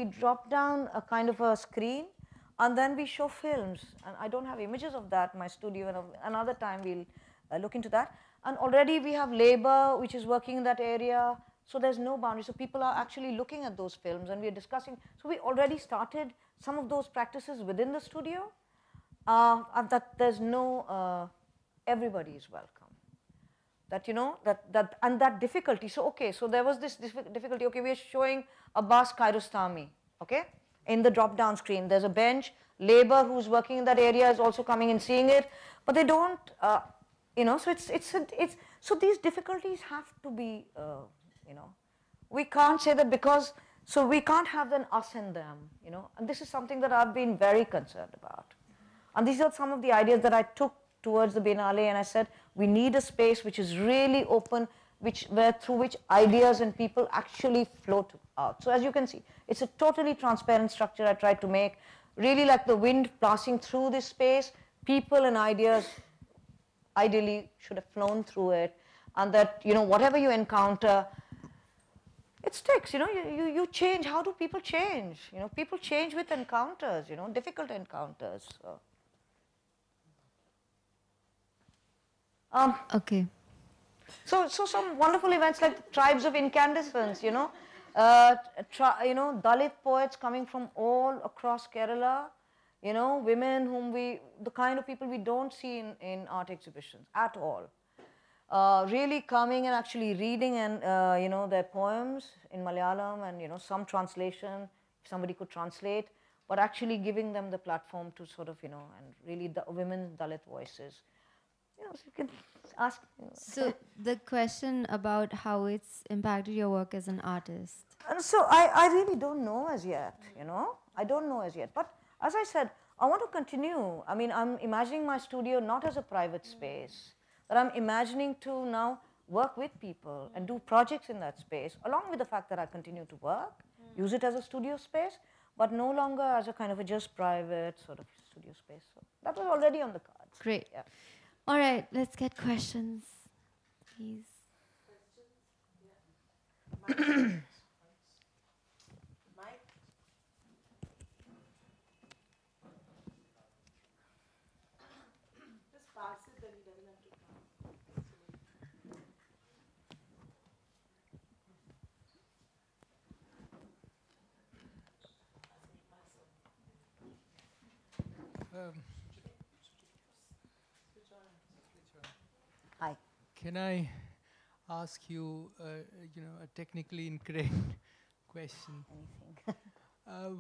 drop down a kind of a screen, and then we show films. And I don't have images of that in my studio, and another time we'll look into that. And already we have labor, which is working in that area. So there's no boundary. So people are actually looking at those films, and we're discussing. So we already started some of those practices within the studio. And that there's no, everybody is welcome. That, you know, and that difficulty. So, okay, so there was this difficulty. Okay, we're showing Abbas Kiarostami, okay, in the drop-down screen. There's a bench. Labor who's working in that area is also coming and seeing it, but they don't, you know, so so these difficulties have to be, you know, we can't say that because, so we can't have an us and them, you know, and this is something that I've been very concerned about. And these are some of the ideas that I took towards the Biennale, and I said, we need a space which is really open, through which ideas and people actually float out. So as you can see, it's a totally transparent structure I tried to make, really like the wind passing through this space. People and ideas ideally should have flown through it, and that, you know, whatever you encounter, it sticks, you know, you change. How do people change? You know, people change with encounters, you know, difficult encounters. So. Okay. So some wonderful events like Tribes of Incandescence, you know, Dalit poets coming from all across Kerala, you know, women the kind of people we don't see in art exhibitions at all. Really coming and actually reading and, you know, their poems in Malayalam and, you know, some translation, if somebody could translate, but actually giving them the platform to sort of, you know, and really the women Dalit voices. You know, so you can ask. You know. So the question about how it's impacted your work as an artist. And so I really don't know as yet, you know. I don't know as yet. But as I said, I want to continue. I mean, I'm imagining my studio not as a private space, but I'm imagining to now work with people and do projects in that space, along with the fact that I continue to work, use it as a studio space, but no longer as a kind of a just private sort of studio space. So that was already on the cards. Great. Yeah. All right, let's get questions, please. Hi. Can I ask you, you know, a technically incorrect question?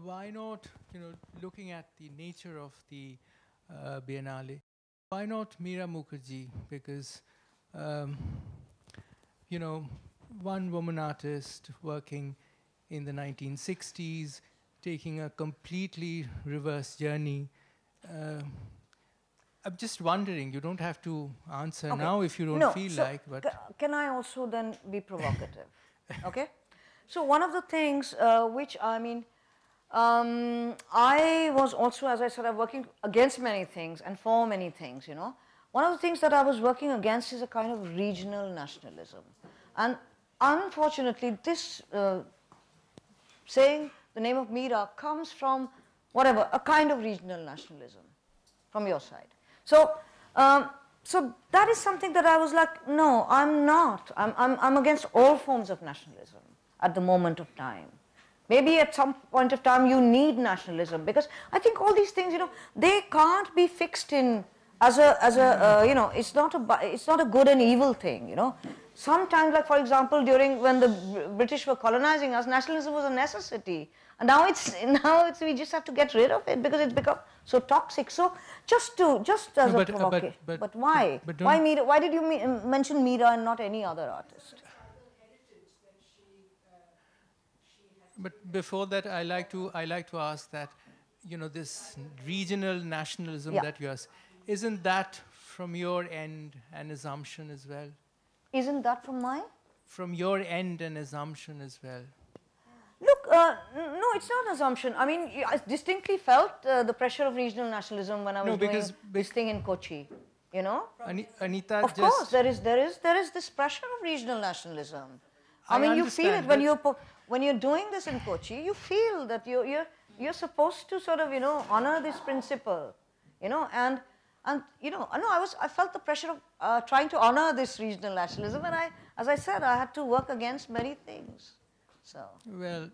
Why not, you know, looking at the nature of the Biennale, why not Meera Mukherjee? Because, you know, one woman artist working in the 1960s, taking a completely reverse journey. I'm just wondering, you don't have to answer now if you don't feel like, but... Can I also then be provocative? Okay? So one of the things which, I mean, I was also, as I said, I'm working against many things and for many things, you know. One of the things that I was working against is a kind of regional nationalism. And unfortunately, this saying the name of Meera comes from whatever, a kind of regional nationalism from your side. So, so that is something that I was like, no, I'm not. I'm against all forms of nationalism at the moment of time. Maybe at some point of time you need nationalism, because I think all these things, you know, they can't be fixed in as a you know, it's not a good and evil thing, you know. Sometimes, like for example, when the British were colonizing us, nationalism was a necessity. And now we just have to get rid of it because it's become so toxic. So just as a provocation. But why? Why Meera? Why did you mention Meera and not any other artist? But before that, I like to ask that, you know, this regional nationalism that you ask, isn't that from your end an assumption as well? Isn't that from mine? From your end an assumption as well. Look, no, it's not an assumption. I mean, I distinctly felt the pressure of regional nationalism when I was doing this thing in Kochi, you know. Anita, of course, there is this pressure of regional nationalism. I mean, you feel it when you're doing this in Kochi. You feel that you're supposed to sort of, you know, honor this principle, you know, and you know, I felt the pressure of trying to honor this regional nationalism, and as I said, I had to work against many things. So well,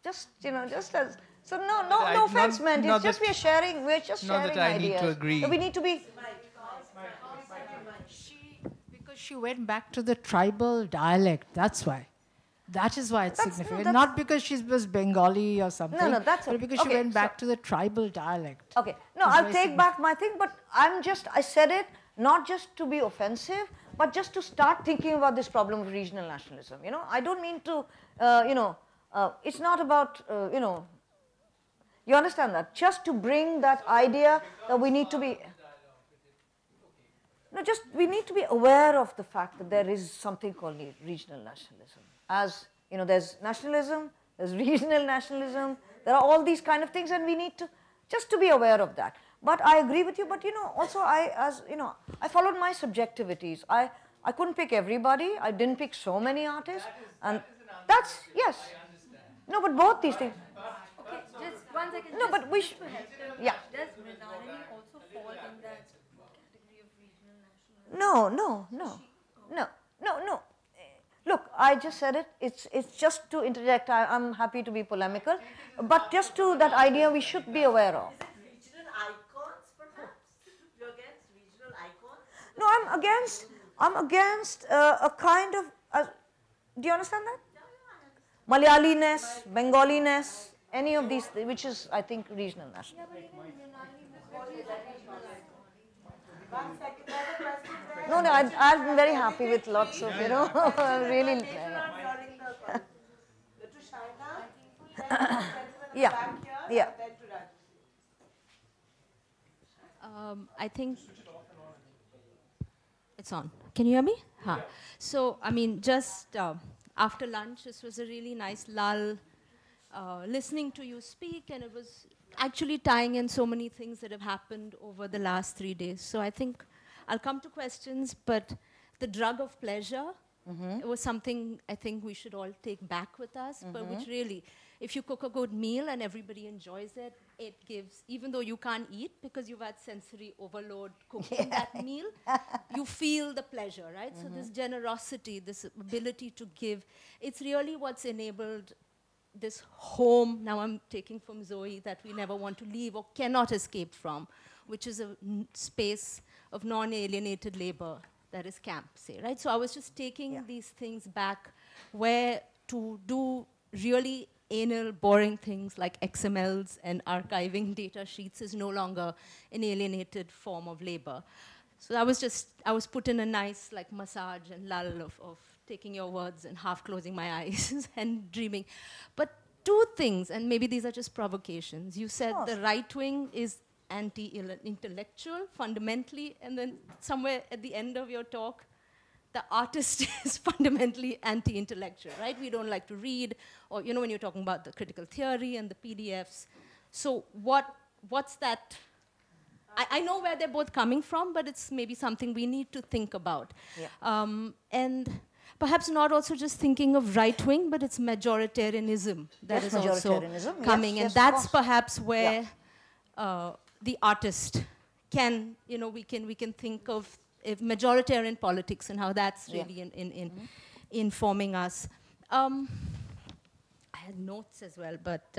just, you know, just as so no offense meant. It's just we're just sharing that I ideas. need to agree. We need to be. Because she went back to the tribal dialect. That's why. That is why it's significant. No, not because she was Bengali or something. No, that's but because she went back to the tribal dialect. Okay. No, I'll take back my thing, but I said it not just to be offensive, but just to start thinking about this problem of regional nationalism. You know, I don't mean to, you know, it's not about, you know, you understand that? Just to bring that idea that we need to be, no, just we need to be aware of the fact that there is something called regional nationalism. As, you know, there's nationalism, there's regional nationalism, there are all these kind of things, and we need to, just to be aware of that. But I agree with you, but you know, also as you know, I followed my subjectivities. I couldn't pick everybody, I didn't pick so many artists, and that's, yes. No, but both these things. Okay, just 1 second. No, but we should, yeah. Does Mridalini also fall in that category of regional nationalism? No. Look, I just said it. It's just to interject. I'm happy to be polemical, but just to that idea we should be aware of. Is it regional icons, perhaps? You're against regional icons? No, I'm against a kind of. Do you understand that? Malayaliness, Bengaliness, any of these, which is, I think, regional national. No, I've been very happy with lots of, you know, really. Yeah. I think it's on. Can you hear me? Huh. So, I mean, just after lunch, this was a really nice lull, listening to you speak, and it was actually tying in so many things that have happened over the last 3 days. So I think I'll come to questions, but the drug of pleasure, it was something I think we should all take back with us, but which really, if you cook a good meal and everybody enjoys it, it gives, even though you can't eat because you've had sensory overload cooking that meal, you feel the pleasure, right? So this generosity, this ability to give, it's really what's enabled this home, now I'm taking from Zoe, that we never want to leave or cannot escape from, which is a space of non-alienated labor that is camp, say, right? So I was just taking these things back where to do really anal, boring things like XMLs and archiving data sheets is no longer an alienated form of labor. So I was put in a nice like massage and lull of taking your words and half closing my eyes and dreaming. But two things, and maybe these are just provocations. You said the right wing is anti-intellectual fundamentally, and then somewhere at the end of your talk, the artist is fundamentally anti-intellectual, right? We don't like to read, or you know, when you're talking about the critical theory and the PDFs. So what's that? I know where they're both coming from, but it's maybe something we need to think about. And perhaps not also just thinking of right wing, but it's majoritarianism that is also coming. And that's perhaps where the artist can, you know, we can think of majoritarian politics and how that's really informing us. I had notes as well, but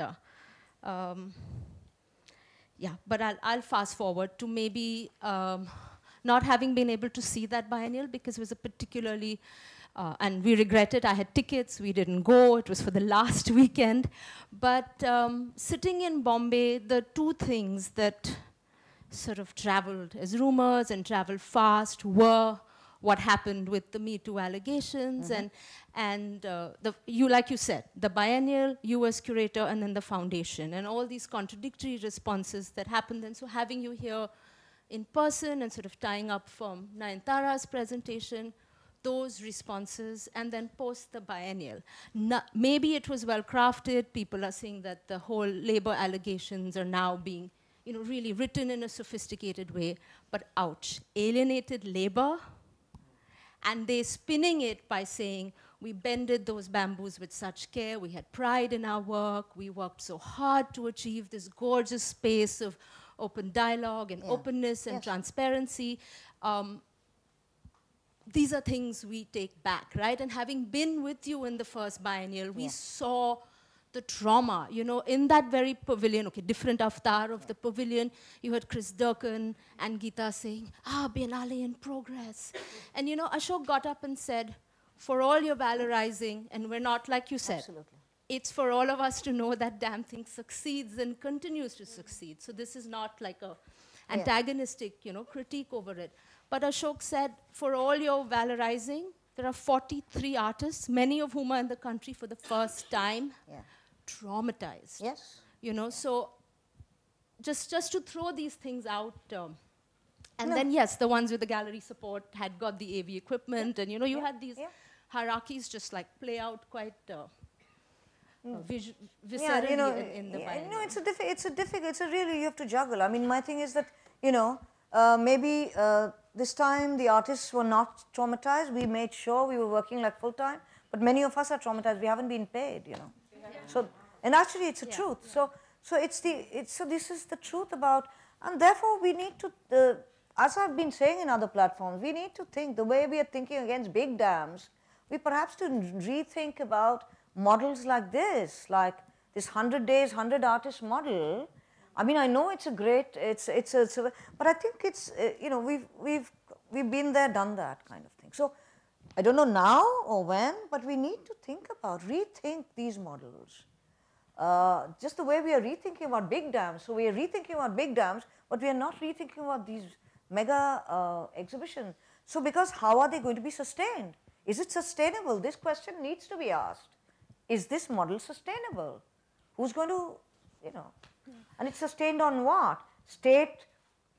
but I'll fast forward to maybe not having been able to see that biennial because it was a particularly, and we regret it, I had tickets, we didn't go, it was for the last weekend. But sitting in Bombay, the two things that sort of traveled as rumors and traveled fast were what happened with the Me Too allegations and like you said, the biennial, you as curator, and then the foundation, and all these contradictory responses that happened. And so having you here in person and sort of tying up from Nayantara's presentation those responses and then post the biennial. Maybe it was well crafted. People are saying that the whole labor allegations are now being, really written in a sophisticated way. But ouch, alienated labor, and they're spinning it by saying, we bended those bamboos with such care, we had pride in our work, we worked so hard to achieve this gorgeous space of open dialogue and openness and transparency. These are things we take back, right? And having been with you in the first biennial, we saw the trauma, in that very pavilion, different avatar of the pavilion. You had Chris Durkin and Geeta saying, Biennale in progress. And, Ashok got up and said, for all your valorizing, and we're not like you said, Absolutely. it's for all of us to know that damn thing succeeds and continues to succeed. So this is not like a antagonistic, critique over it. But Ashok said, for all your valorizing, there are 43 artists, many of whom are in the country for the first time, traumatized. Yes. So just to throw these things out, and then yes, the ones with the gallery support had got the AV equipment, and you had these hierarchies just like play out quite viscerally in the biennial. It's a really, you have to juggle. I mean, my thing is that, maybe this time the artists were not traumatized. We made sure we were working like full time, but many of us are traumatized. We haven't been paid, So, and actually it's a truth. So this is the truth about, and therefore we need to, as I've been saying in other platforms, we need to think the way we are thinking against big dams, we perhaps to rethink about models like this 100 days, 100 artists model. I mean, I know it's a great, but I think it's, we've been there, done that kind of thing. So I don't know now or when, but we need to think about, rethink these models. Just the way we are rethinking about big dams. So we are rethinking about big dams, but we are not rethinking about these mega exhibitions. So because how are they going to be sustained? Is it sustainable? This question needs to be asked. Is this model sustainable? Who's going to, and it's sustained on what? State,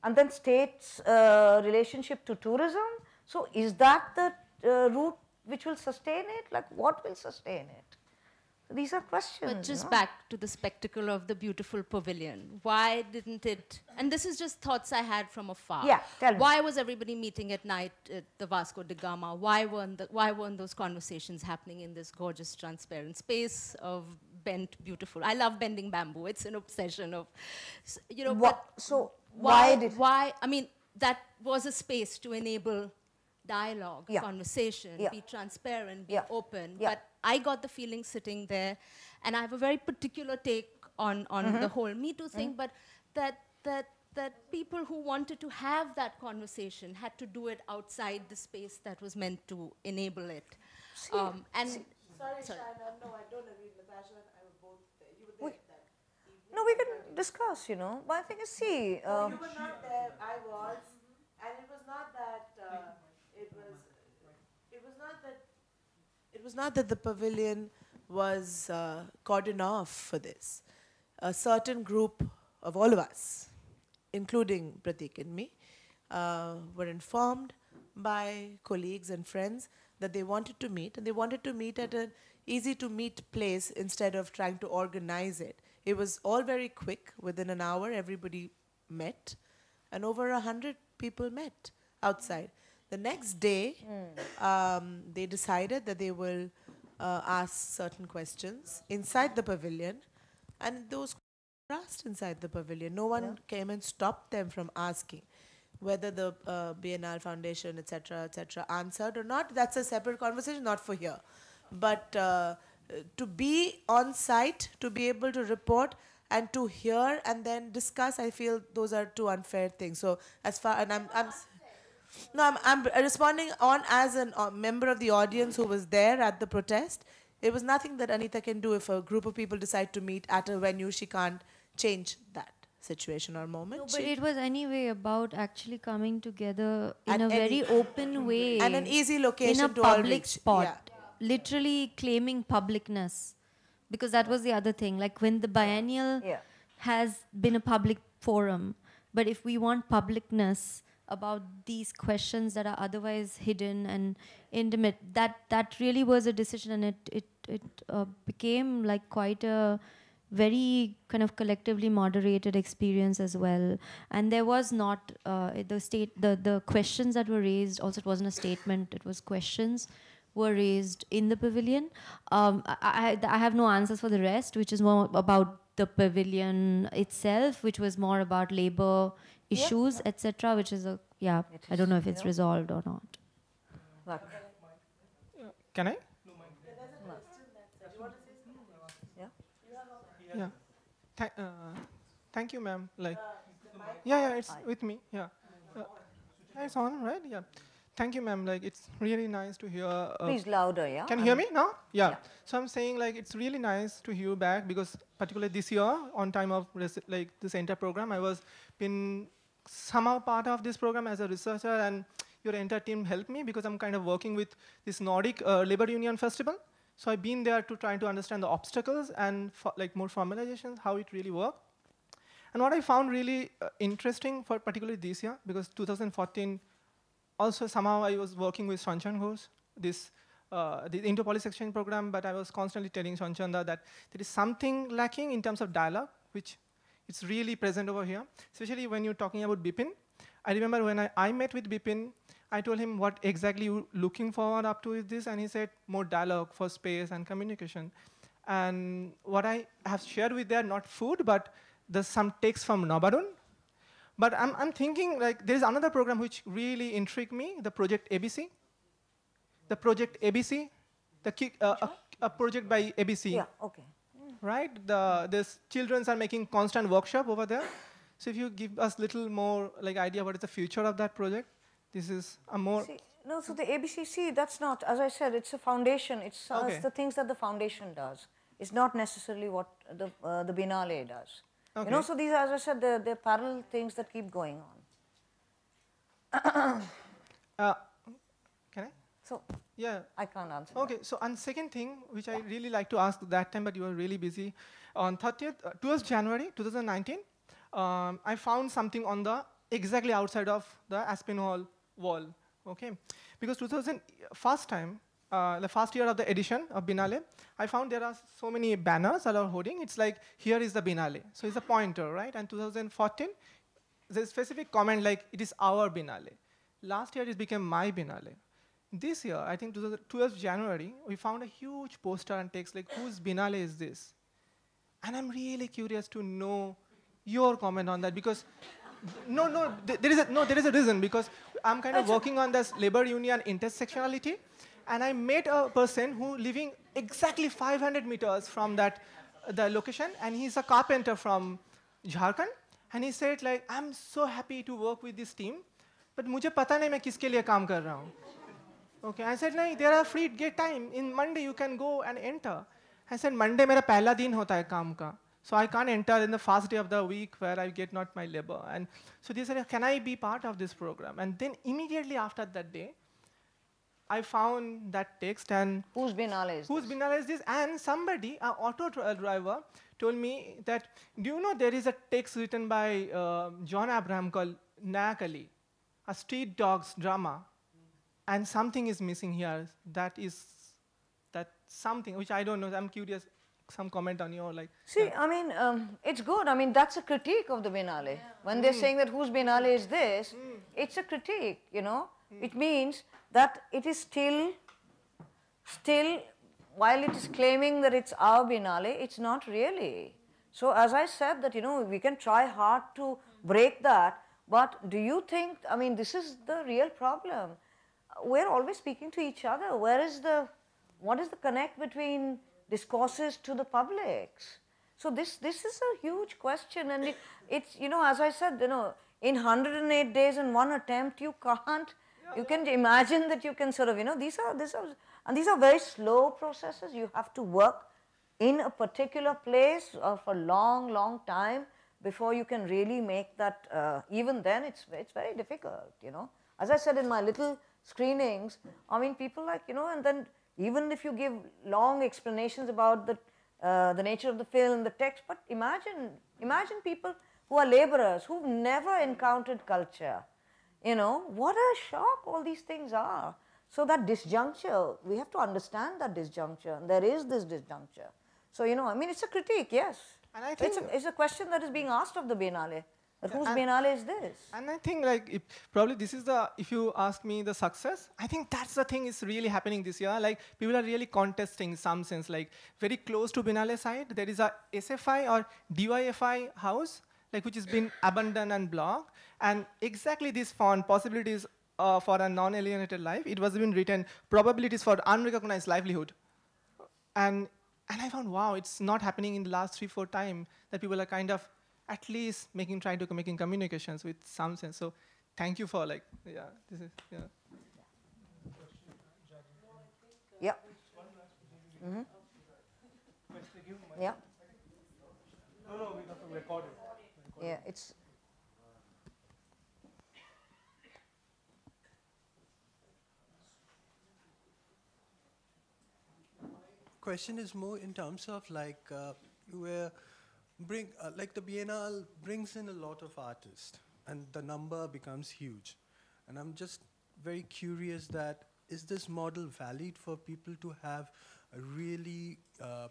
and then state's relationship to tourism. So is that the route which will sustain it? Like what will sustain it? So these are questions. But just back to the spectacle of the beautiful pavilion. Why didn't it, and this is just thoughts I had from afar. Yeah, tell me. Why was everybody meeting at night at the Vasco da Gama? Why weren't those conversations happening in this gorgeous transparent space of bent, beautiful? I love bending bamboo. It's an obsession of, why, I mean, that was a space to enable dialogue, conversation, be transparent, be open. But I got the feeling sitting there, and I have a very particular take on the whole Me Too thing, but that people who wanted to have that conversation had to do it outside the space that was meant to enable it. Sorry, Shana, no, I don't agree with Natasha. I was both there. You were there that evening. No, we can discuss, But I think, you were not there, I was. And it was not that, it was not that the pavilion was cordoned off for this. A certain group of all of us, including Pratik and me, were informed by colleagues and friends that they wanted to meet, and they wanted to meet at an easy-to-meet place instead of trying to organize it. It was all very quick. Within an hour, everybody met, and over 100 people met outside. The next day, they decided that they will ask certain questions inside the pavilion, and those were asked inside the pavilion. No one came and stopped them from asking. Whether the Biennale Foundation, etc., answered or not, that's a separate conversation, not for here. But to be on site, to be able to report and to hear and then discuss, I feel those are two unfair things. So as far, and I'm responding on as a member of the audience who was there at the protest. It was nothing that Anita can do. If a group of people decide to meet at a venue, she can't change that situation or moment. No, but it was anyway about actually coming together in a very open way. And an easy location in a to all public reach. spot. Literally claiming publicness. Because that was the other thing. Like when the biennial has been a public forum, but if we want publicness, about these questions that are otherwise hidden and intimate. That really was a decision, and it became like quite a very kind of collectively moderated experience as well. And there was not the questions that were raised. Also, it wasn't a statement; it was questions were raised in the pavilion. I have no answers for the rest, which is more about the pavilion itself, which was more about labor issues, etc. Which is I don't know if it's resolved or not. Look. Can I? Yeah. Yeah. Thank you, ma'am. Like, yeah, it's with me. Yeah. It's on, right? Yeah. Thank you, ma'am. Like, it's really nice to hear. Please louder, yeah. Can you hear me now? Yeah. So I'm saying, like, it's really nice to hear you back, because particularly this year, on time of like this entire program, I was been somehow part of this program as a researcher, and your entire team helped me because I'm kind of working with this Nordic Labor Union Festival. So I've been there to try to understand the obstacles and like more formalizations, how it really works. And what I found really interesting for particularly this year, because 2014, also somehow I was working with Shanchan Ghosh, the Inter-Policy Exchange program, but I was constantly telling Shanchanda that there is something lacking in terms of dialogue, which it's really present over here, especially when you're talking about Bipin. I remember when I met with Bipin, I told him what exactly you're looking forward up to with this, and he said more dialogue for space and communication. And what I have shared with there, not food, but there's some takes from Nobadun. But I'm thinking, like, there's another program which really intrigued me, the Project ABC. The Project ABC, a project by ABC. Yeah, okay. Right? These children are making constant workshop over there. So if you give us little more like idea what is the future of that project, this is a more... No, so the ABCC, that's not, as I said, it's a foundation. It's the things that the foundation does. It's not necessarily what the Biennale does. Okay. You know, so these are, as I said, they're parallel things that keep going on. Can I? So, yeah. I can't answer Okay, so and second thing, which I really like to ask that time, but you were really busy. On 12th January 2019, I found something on the exactly outside of the Aspinwall wall, okay? Because the first year of the edition of Biennale, I found there are so many banners that are holding. It's like, here is the Biennale. So it's a pointer, right? And 2014, there's a specific comment like, it is our Biennale. Last year, it became my Biennale. This year, I think 12th January, we found a huge poster and text like, whose Biennale is this? And I'm really curious to know your comment on that, because there is a reason, because I'm kind of working on this labor union intersectionality, and I met a person who living exactly 500 meters from the location, and he's a carpenter from Jharkhand, and he said like, I'm so happy to work with this team, but मुझे पता नहीं मैं किसके लिए काम कर रहा हूँ. Okay, I said नहीं, there are free get time. In Monday you can go and enter. I said Monday मेरा पहला दिन होता है काम का. So I can't enter in the first day of the week where I get not my labor. And so they said, can I be part of this program? And then immediately after that day, I found that text and... Whose Biennale is Whose Biennale is this? And somebody, an auto driver, told me that, do you know there is a text written by John Abraham called Nakali, a street dogs drama. And something is missing here. That something, which I don't know. I'm curious. Some comment on your like. See, I mean, it's good. I mean, that's a critique of the Biennale. Yeah. When they're saying that whose Biennale is this, it's a critique, you know. It means that it is still, while it is claiming that it's our Biennale, it's not really. So as I said that, you know, we can try hard to break that, but do you think, I mean, this is the real problem. We're always speaking to each other. What is the connect between discourses to the publics? So this is a huge question, and it's, you know, as I said, you know, in 108 days and one attempt, you can't, you can imagine that you can sort of, you know, these are very slow processes. You have to work in a particular place for a long time before you can really make that, even then it's very difficult, you know. As I said in my little screenings, I mean, people like, you know, and then even if you give long explanations about the nature of the film, the text, but imagine people who are laborers, who've never encountered culture, You know, what a shock all these things are. So that disjuncture, we have to understand that disjuncture. There is this disjuncture. So, you know, I mean, it's a critique, yes. And I think It's a question that is being asked of the Biennale. But whose and- Biennale is this? And I think like probably this is the, if you ask me the success, I think that's the thing is really happening this year. Like people are really contesting in some sense, like very close to Biennale side, there is a SFI or DYFI house, like which has been abandoned and blocked. And exactly this font, possibilities for a non-alienated life, it was been written, probabilities for unrecognized livelihood. And I found, wow, it's not happening in the last 3-4 times that people are kind of at least trying to making communications with some sense. So thank you for like, yeah, this is, yeah. Yeah. Yeah. No, we have to record it. Yeah, it's. Question is more in terms of like like the Biennale brings in a lot of artists and the number becomes huge. And I'm just very curious that is this model valid for people to have a really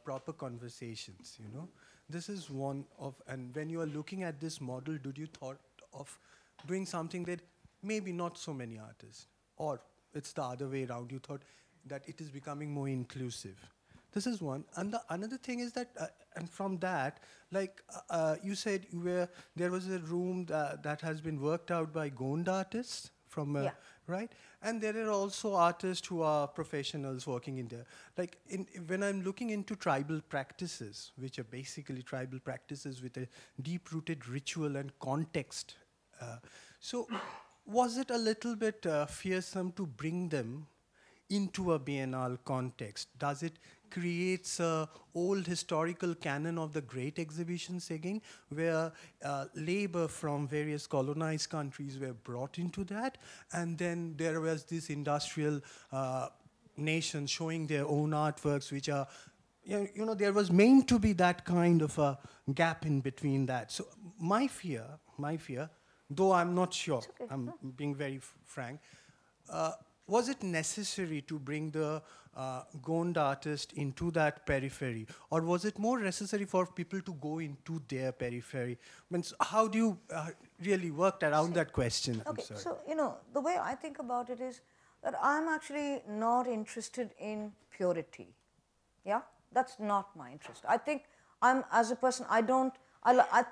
proper conversations, you know? This is one of, and when you are looking at this model, did you thought of doing something that maybe not so many artists, or it's the other way around, you thought that it is becoming more inclusive? This is one. And the another thing is that, and from that, like you said, there was a room that has been worked out by Gond artists from, right? And there are also artists who are professionals working in there. Like when I'm looking into tribal practices, which are basically tribal practices with a deep-rooted ritual and context. So was it a little bit fearsome to bring them into a Biennale context? Does it create a old historical canon of the great exhibitions again, where labor from various colonized countries were brought into that, and then there was this industrial nation showing their own artworks, which are, you know, there was meant to be that kind of a gap in between that. So my fear, though I'm not sure, Okay. I'm being very frank, was it necessary to bring the Gond artist into that periphery? Or was it more necessary for people to go into their periphery? Means, how do you really work around that question? Okay, I'm sorry. so, you know, the way I think about it is that I'm actually not interested in purity. Yeah? That's not my interest. I think I'm, as a person, I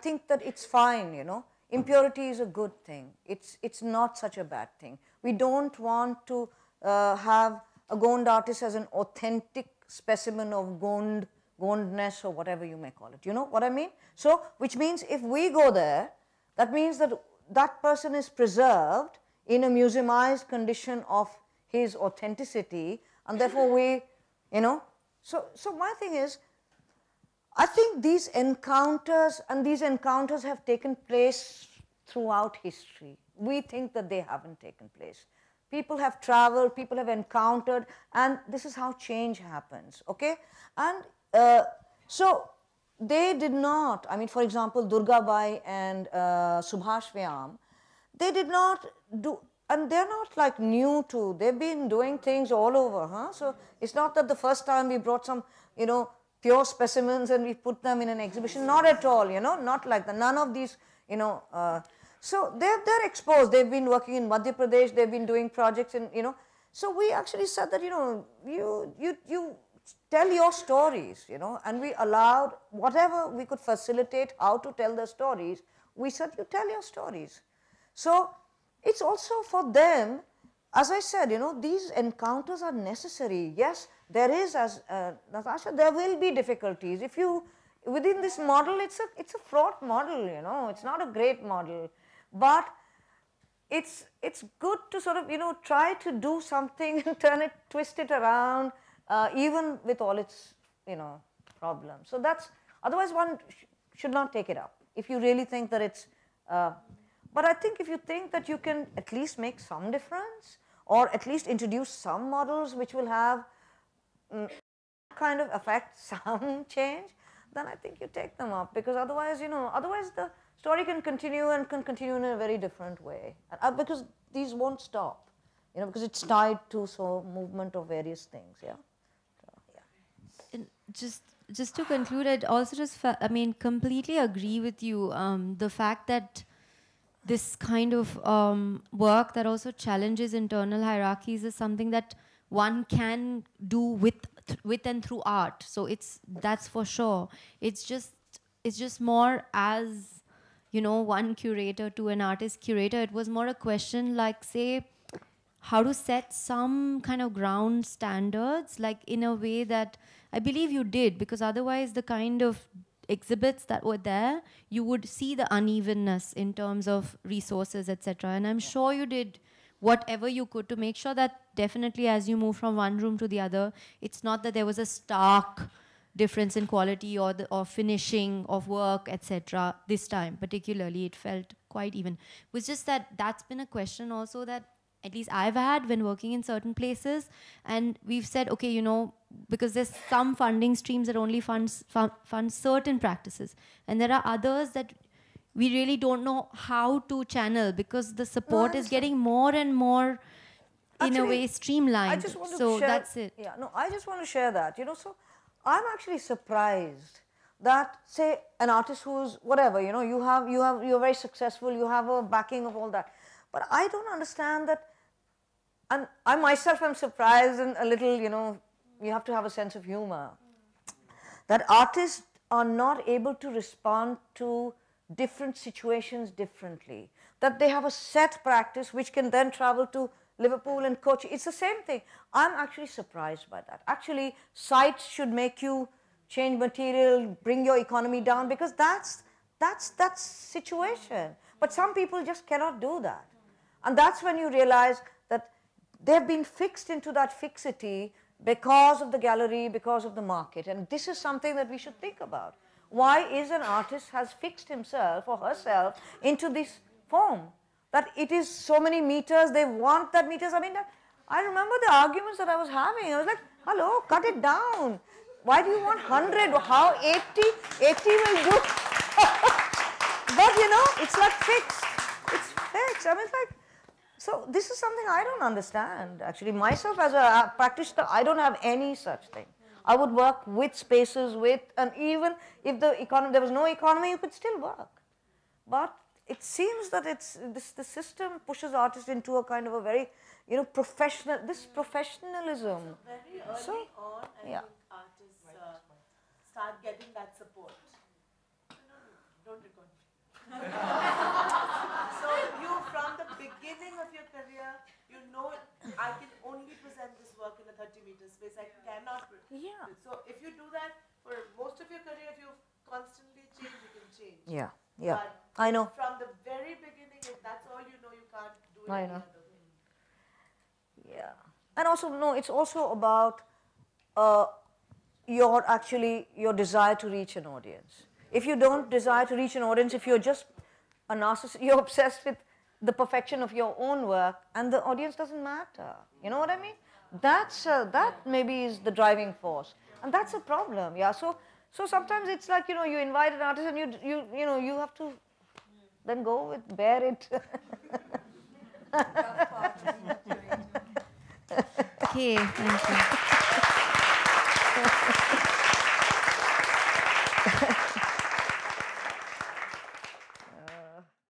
think that it's fine, you know. Impurity is a good thing. It's not such a bad thing. We don't want to have a Gond artist as an authentic specimen of Gondness or whatever you may call it. You know what I mean? So, which means if we go there, that means that that person is preserved in a museumized condition of his authenticity, and therefore we, you know. So my thing is, I think these encounters, and these encounters have taken place throughout history. We think that they haven't taken place. People have traveled, people have encountered, and this is how change happens, okay? And so they did not, I mean, for example, Durga Bai and Subhash Vyam, they did not do, and they're not like new to, they've been doing things all over, huh? So it's not that the first time we brought some, you know, pure specimens and we put them in an exhibition, not at all, you know, not like that. None of these, you know, so they're exposed. They've been working in Madhya Pradesh, they've been doing projects in, you know. So we actually said that, you know, you tell your stories, you know, and we allowed whatever we could facilitate how to tell the stories. We said, you tell your stories. So it's also for them, as I said, you know, these encounters are necessary. Yes, there is, as Natasha, there will be difficulties. If you, within this model, it's a fraught model, you know, it's not a great model. But it's good to sort of, you know, try to do something and turn it, twist it around, even with all its, you know, problems. So that's, otherwise one should not take it up. If you really think that it's, but I think if you think that you can at least make some difference, or at least introduce some models which will have kind of affect some change, then I think you take them up, because otherwise, otherwise the story can continue and can continue in a very different way, because these won't stop, because it's tied to movement of various things, yeah. And just to conclude, I'd also completely agree with you. The fact that this kind of work that also challenges internal hierarchies is something that one can do with and through art. So that's for sure. It's just more as, one curator to an artist curator. It was more a question like, say, how to set some kind of ground standards, like in a way that I believe you did, because otherwise the kind of exhibits that were there, you would see the unevenness in terms of resources, etc. And I'm sure you did whatever you could to make sure that definitely as you move from one room to the other, it's not that there was a stark difference in quality or finishing of work, etc. This time particularly, it felt quite even. It was just that's been a question also that at least I've had when working in certain places, and we've said, okay, because there's some funding streams that only fund certain practices, and there are others that we really don't know how to channel, because the support is getting more and more, in a way, streamlined. I just want to so share, that's it. Yeah, no, I just want to share that, so I'm actually surprised that, say, an artist who's whatever, you're very successful, you have a backing of all that, but I don't understand that. And I myself am surprised and a little, you have to have a sense of humor, that artists are not able to respond to different situations differently, that they have a set practice which can then travel to Liverpool and Kochi. It's the same thing. I'm actually surprised by that. Actually, sites should make you change material, bring your economy down, because that's situation. But some people just cannot do that. And that's when you realize that they've been fixed into that fixity because of the gallery, because of the market. And this is something that we should think about. Why is an artist has fixed himself or herself into this form? That it is so many meters, they want that meters. I remember the arguments that I was having. I was like, hello, cut it down. Why do you want 100? How 80? 80 will do. But it's like fixed. It's fixed. It's like, so this is something I don't understand. Actually, myself as a practitioner, I don't have any such thing. I would work with spaces, and even if there was no economy, you could still work. But it seems that the system pushes artists into a kind of a very, professionalism. So very early on, I think artists start getting that support. No, don't record. So you, from the beginning of your career, I can only present this work in a 30-meter space. I cannot. Yeah. So if you do that for most of your career, if you constantly change, you can change. Yeah, yeah. But I know. From the very beginning, if that's all you can't do I any know. other way. Yeah. And also, no, it's also about your desire to reach an audience. If you don't desire to reach an audience, if you're just a narcissist, you're obsessed with the perfection of your own work, and the audience doesn't matter. You know what I mean? That maybe is the driving force, and that's a problem. Yeah. So sometimes it's like, you invite an artist, and you have to then bear it. Okay, thank you.